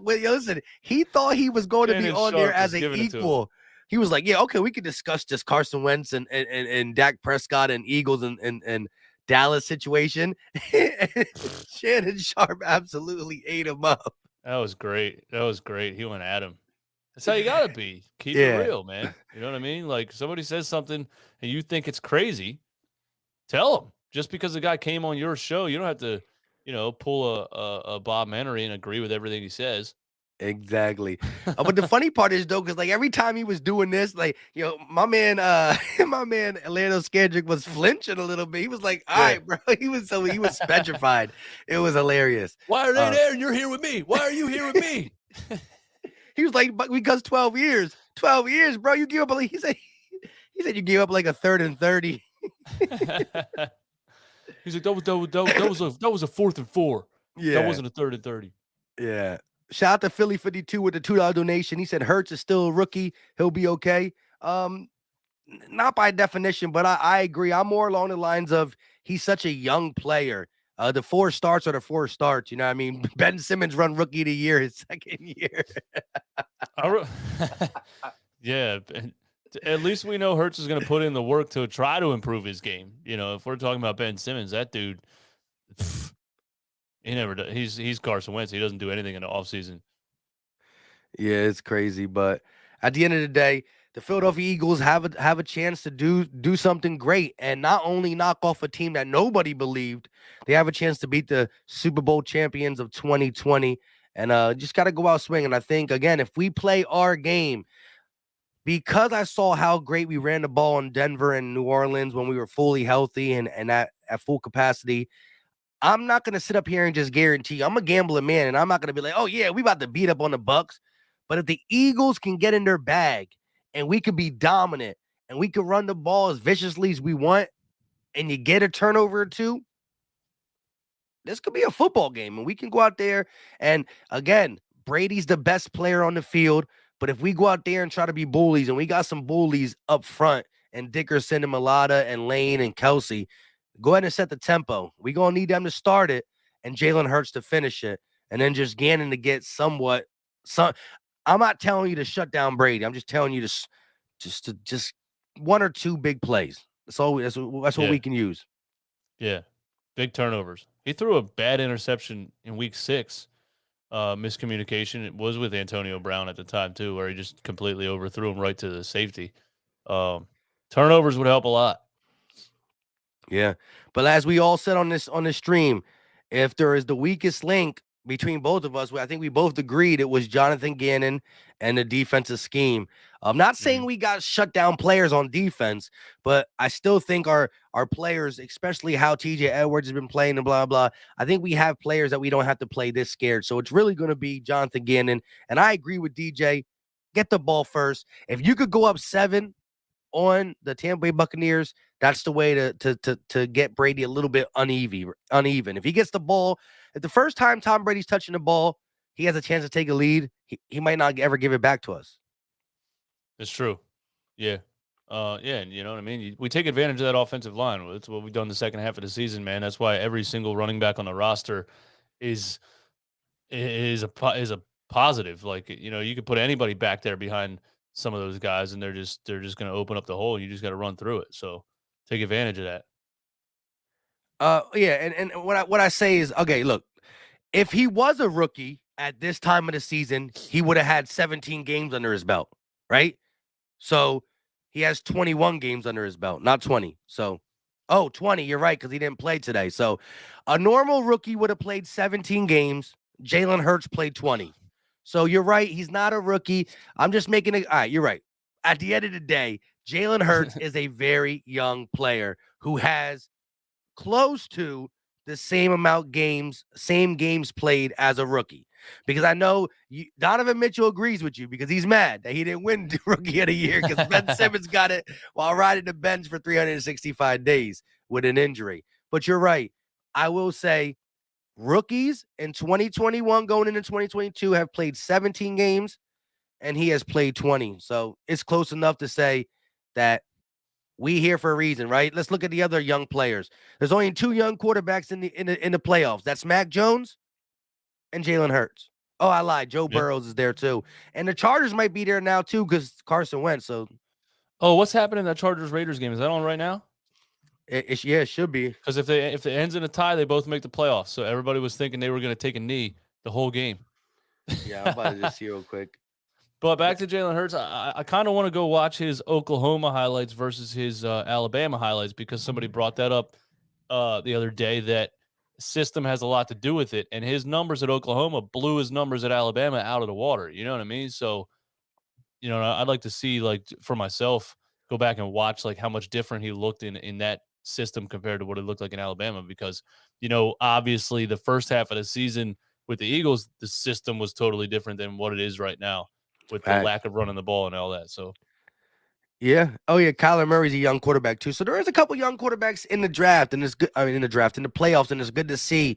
with. Listen, he thought he was going to be on there as an equal. He was like, yeah, okay, we could discuss this Carson Wentz and Dak Prescott and Eagles and Dallas situation. Shannon Sharp absolutely ate him up. That was great. He went at him. That's how you gotta be. Keep it real, man. You know what I mean? Like somebody says something and you think it's crazy, tell them. Just because the guy came on your show, you don't have to, pull a Bob Menery and agree with everything he says. Exactly. But the funny part is though, because like every time he was doing this, like my man Orlando Scandrick was flinching a little bit. He was like, "All right, bro." He was petrified. It was hilarious. Why are they there and you're here with me? Why are you here with me? He was like, "But because 12 years, bro. You give up." He said you gave up like a 3rd and 30. He's like, that was a 4th and 4. Yeah, that wasn't a 3rd and 30. Yeah. Shout out to Philly 52 with the $2 donation. He said Hurts is still a rookie. He'll be okay. Not by definition, but I agree. I'm more along the lines of he's such a young player. The 4 starts are the 4 starts. You know what I mean? Ben Simmons run rookie of the year his second year. Yeah. At least we know Hurts is going to put in the work to try to improve his game. If we're talking about Ben Simmons, that dude, he never does. He's Carson Wentz. He doesn't do anything in the offseason. Yeah, it's crazy. But at the end of the day, the Philadelphia Eagles have a chance to do something great and not only knock off a team that nobody believed, they have a chance to beat the Super Bowl champions of 2020 and just got to go out swinging. I think, again, if we play our game, because I saw how great we ran the ball in Denver and New Orleans when we were fully healthy and at full capacity, I'm not going to sit up here and just guarantee. I'm a gambling man, and I'm not going to be like, oh, yeah, we about to beat up on the Bucs. But if the Eagles can get in their bag and we could be dominant and we could run the ball as viciously as we want and you get a turnover or two, this could be a football game. And we can go out there and, again, Brady's the best player on the field. But if we go out there and try to be bullies and we got some bullies up front and Dickerson and Mulata and Lane and Kelsey, go ahead and set the tempo. We're going to need them to start it and Jalen Hurts to finish it. And then just Gannon to get somewhat. I'm not telling you to shut down Brady. I'm just telling you to just 1 or 2 big plays. That's what we can use. Yeah. Big turnovers. He threw a bad interception in week 6. Miscommunication. It was with Antonio Brown at the time too, where he just completely overthrew him right to the safety. Turnovers would help a lot. Yeah, but as we all said on this stream, if there is the weakest link between both of us, I think we both agreed it was Jonathan Gannon and the defensive scheme. I'm not saying we got shut down players on defense, but I still think our players, especially how TJ Edwards has been playing and blah, blah, I think we have players that we don't have to play this scared. So it's really going to be Jonathan Gannon. And I agree with DJ. Get the ball first. If you could go up 7 on the Tampa Bay Buccaneers, that's the way to get Brady a little bit uneven. If he gets the ball, if the first time Tom Brady's touching the ball, he has a chance to take a lead, he might not ever give it back to us. It's true. Yeah. And you know what I mean? We take advantage of that offensive line. That's what we've done the second half of the season, man. That's why every single running back on the roster is a positive. Like, you could put anybody back there behind some of those guys and they're just going to open up the hole. You just got to run through it. So take advantage of that. Yeah, and what I say is, okay, look, if he was a rookie at this time of the season, he would have had 17 games under his belt, right? So he has 21 games under his belt, not 20. So Oh, 20. You're right, because he didn't play today. So a normal rookie would have played 17 games. Jalen Hurts played 20. So you're right. He's not a rookie. I'm just making it. All right, you're right. At the end of the day, Jalen Hurts is a very young player who has close to the same games played as a rookie. Because I know Donovan Mitchell agrees with you because he's mad that he didn't win the Rookie of the Year because Ben Simmons got it while riding the bench for 365 days with an injury. But you're right. I will say rookies in 2021 going into 2022 have played 17 games and he has played 20. So it's close enough to say that we here for a reason, right? Let's look at the other young players. There's only two young quarterbacks in the playoffs. That's Mac Jones and Jalen Hurts. Oh, I lied. Joe Yeah. Burrows is there too, and the Chargers might be there now too because Carson Wentz. So Oh, what's happening in that Chargers Raiders game? Is that on right now? it should be. Because if it ends in a tie, they both make the playoffs. So everybody was thinking they were going to take a knee the whole game. Yeah, I'm about to just see real quick. But back to Jalen Hurts, I kind of want to go watch his Oklahoma highlights versus his Alabama highlights because somebody brought that up the other day that system has a lot to do with it. And his numbers at Oklahoma blew his numbers at Alabama out of the water. You know what I mean? So, I'd like to see, like, for myself, go back and watch, like, how much different he looked in that system compared to what it looked like in Alabama because, obviously the first half of the season with the Eagles, the system was totally different than what it is right now with the Facts. lack of running the ball and all that. So, Yeah. Oh yeah. Kyler Murray's a young quarterback too. So there is a couple young quarterbacks in the draft, and it's good. I mean, in the draft, in the playoffs, and it's good to see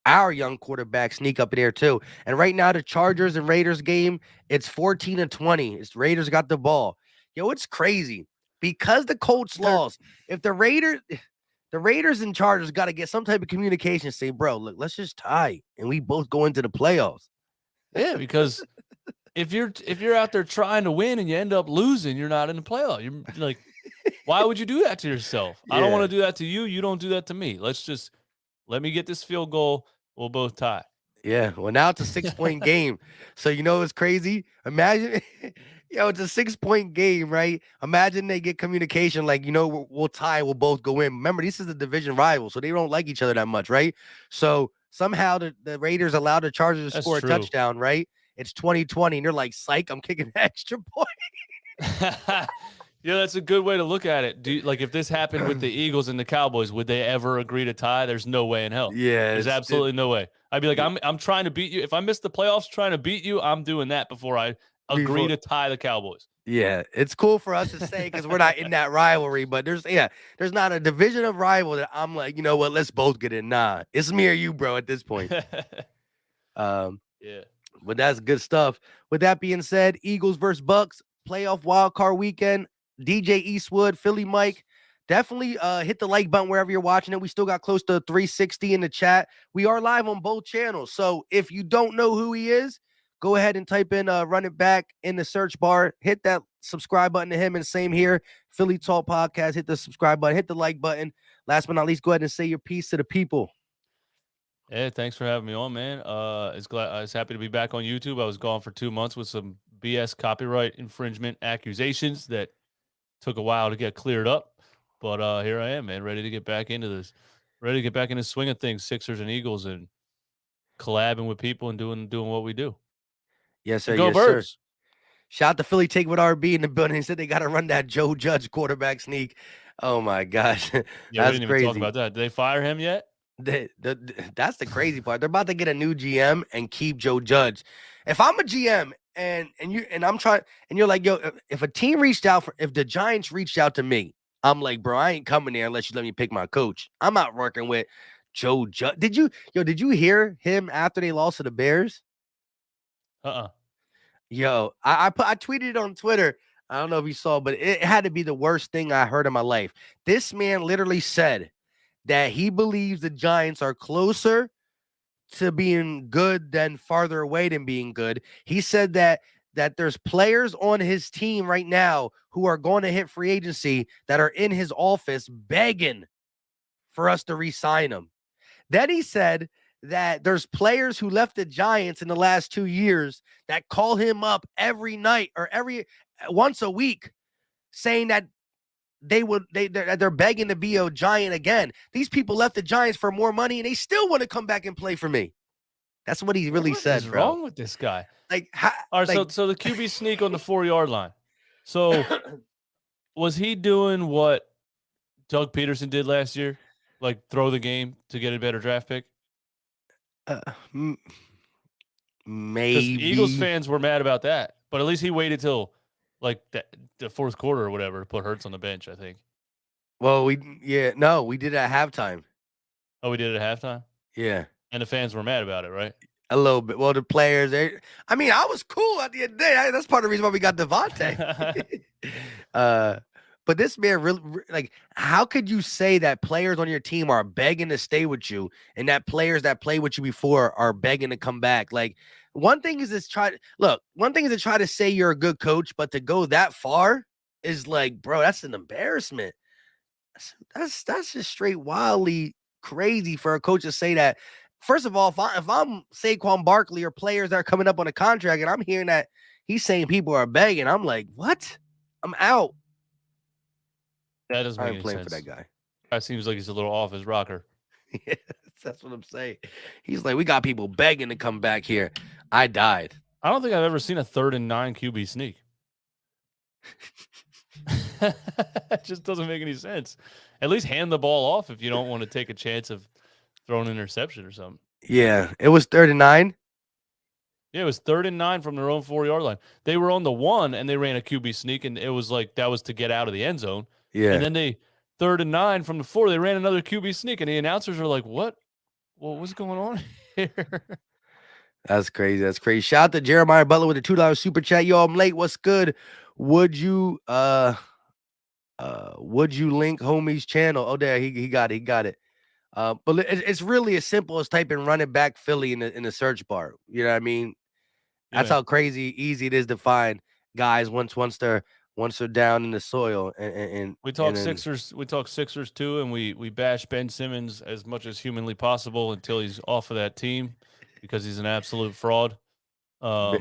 our young quarterback sneak up in there too. And right now, the Chargers and Raiders game, it's 14-20. It's Raiders got the ball. Yo, it's crazy because the Colts lost. If the Raiders and Chargers got to get some type of communication. Say, bro, look, let's just tie, and we both go into the playoffs. yeah, because if you're out there trying to win and you end up losing, you're not in the playoff. You're like, why would you do that to yourself? I don't want to do that to you. You don't do that to me. Let me get this field goal. We'll both tie. Yeah, well, now it's a 6-point game. So you know it's crazy. Imagine, it's a 6-point game, right? Imagine they get communication like, we'll tie, we'll both go in. Remember, this is a division rival, so they don't like each other that much, right? So somehow the Raiders allowed the Chargers to That's score a true. touchdown, right? It's 2020, and they're like, psych, I'm kicking an extra point. Yeah, that's a good way to look at it. If this happened with the Eagles and the Cowboys, would they ever agree to tie? There's no way in hell. Yeah, There's absolutely no way. I'd be like, I'm trying to beat you. If I miss the playoffs trying to beat you, I'm doing that before I agree to tie the Cowboys. Yeah, it's cool for us to say because we're not in that rivalry, but there's not a division of rival that I'm like, you know what, let's both get in. Nah, it's me or you, bro, at this point. Yeah. But that's good stuff. With that being said, Eagles versus Bucks, playoff wild card weekend. DJ Eastwood, Philly Mike, definitely hit the like button wherever you're watching it. We still got close to 360 in the chat. We are live on both channels. So if you don't know who he is, go ahead and type in Run It Back in the search bar. Hit that subscribe button to him. And same here, Philly Talk Podcast. Hit the subscribe button. Hit the like button. Last but not least, go ahead and say your piece to the people. Hey, thanks for having me on, man. I was happy to be back on YouTube. I was gone for 2 months with some BS copyright infringement accusations that took a while to get cleared up. But here I am, man, ready to get back into this. Ready to get back in the swing of things, Sixers and Eagles, and collabing with people and doing what we do. Yes, sir. And go Yes, Birds. sir. Shout out to Philly Take with RB in the building. He said they got to run that Joe Judge quarterback sneak. Oh my gosh, Yeah, that's we didn't crazy. even talk about that. Did they fire him yet? That's the crazy part. They're about to get a new GM and keep Joe Judge. If I'm a GM and I'm trying, and you're like, yo, if a team if the Giants reached out to me, I'm like, bro, I ain't coming there unless you let me pick my coach. I'm not working with Joe Judge. Did you hear him after they lost to the Bears? Yo, I tweeted it on Twitter. I don't know if you saw, but it had to be the worst thing I heard in my life. This man literally said that he believes the Giants are closer to being good than farther away than being good. He said that there's players on his team right now who are going to hit free agency that are in his office begging for us to re-sign them. Then he said that there's players who left the Giants in the last 2 years that call him up every night or once a week saying that they're begging to be a Giant again. These people left the Giants for more money, and they still want to come back and play for me. That's what he really said, What is bro. wrong with this guy? Like, all right, so the QB sneak on the 4-yard line. So was he doing what Doug Peterson did last year? Like throw the game to get a better draft pick? Maybe. Because Eagles fans were mad about that. But at least he waited till like the fourth quarter or whatever to put Hurts on the bench, I think. Well, we did it at halftime. Oh, we did it at halftime? Yeah. And the fans were mad about it, right? A little bit. Well, the players, I was cool at the end of the day. That's part of the reason why we got Devontae. But this man really, like, how could you say that players on your team are begging to stay with you and that players that played with you before are begging to come back? Like, one thing is to try to say you're a good coach, but to go that far is like, bro, that's an embarrassment. That's just straight wildly crazy for a coach to say that. First of all, if I'm Saquon Barkley or players that are coming up on a contract and I'm hearing that he's saying people are begging, I'm like, what? I'm out. That doesn't make any sense. For that guy. That seems like he's a little off his rocker. Yeah, that's what I'm saying. He's like, we got people begging to come back here. I died. I don't think I've ever seen a 3rd and 9 QB sneak. It just doesn't make any sense. At least hand the ball off if you don't want to take a chance of throwing an interception or something. Yeah, it was 3rd and 9. Yeah, it was 3rd and 9 from their own 4-yard line. They were on the 1 and they ran a QB sneak, and it was like that was to get out of the end zone. Yeah. And then they 3rd and 9 from the 4, they ran another QB sneak, and the announcers were like, what was going on here? That's crazy. That's crazy. Shout out to Jeremiah Butler with a $2 super chat. Yo, I'm late. What's good? Would you link homie's channel? Oh, there he got it. But it's really as simple as typing running back Philly in the search bar. You know what I mean? That's how crazy easy it is to find guys once they're down in the soil. And we talk Sixers. We talk Sixers too, and we bash Ben Simmons as much as humanly possible until he's off of that team because he's an absolute fraud. Yeah,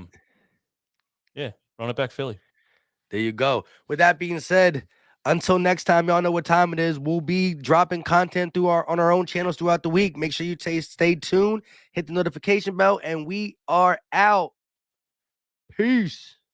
run it back Philly. There you go. With that being said, until next time, y'all know what time it is. We'll be dropping content on our own channels throughout the week. Make sure you stay tuned, hit the notification bell, and we are out. Peace.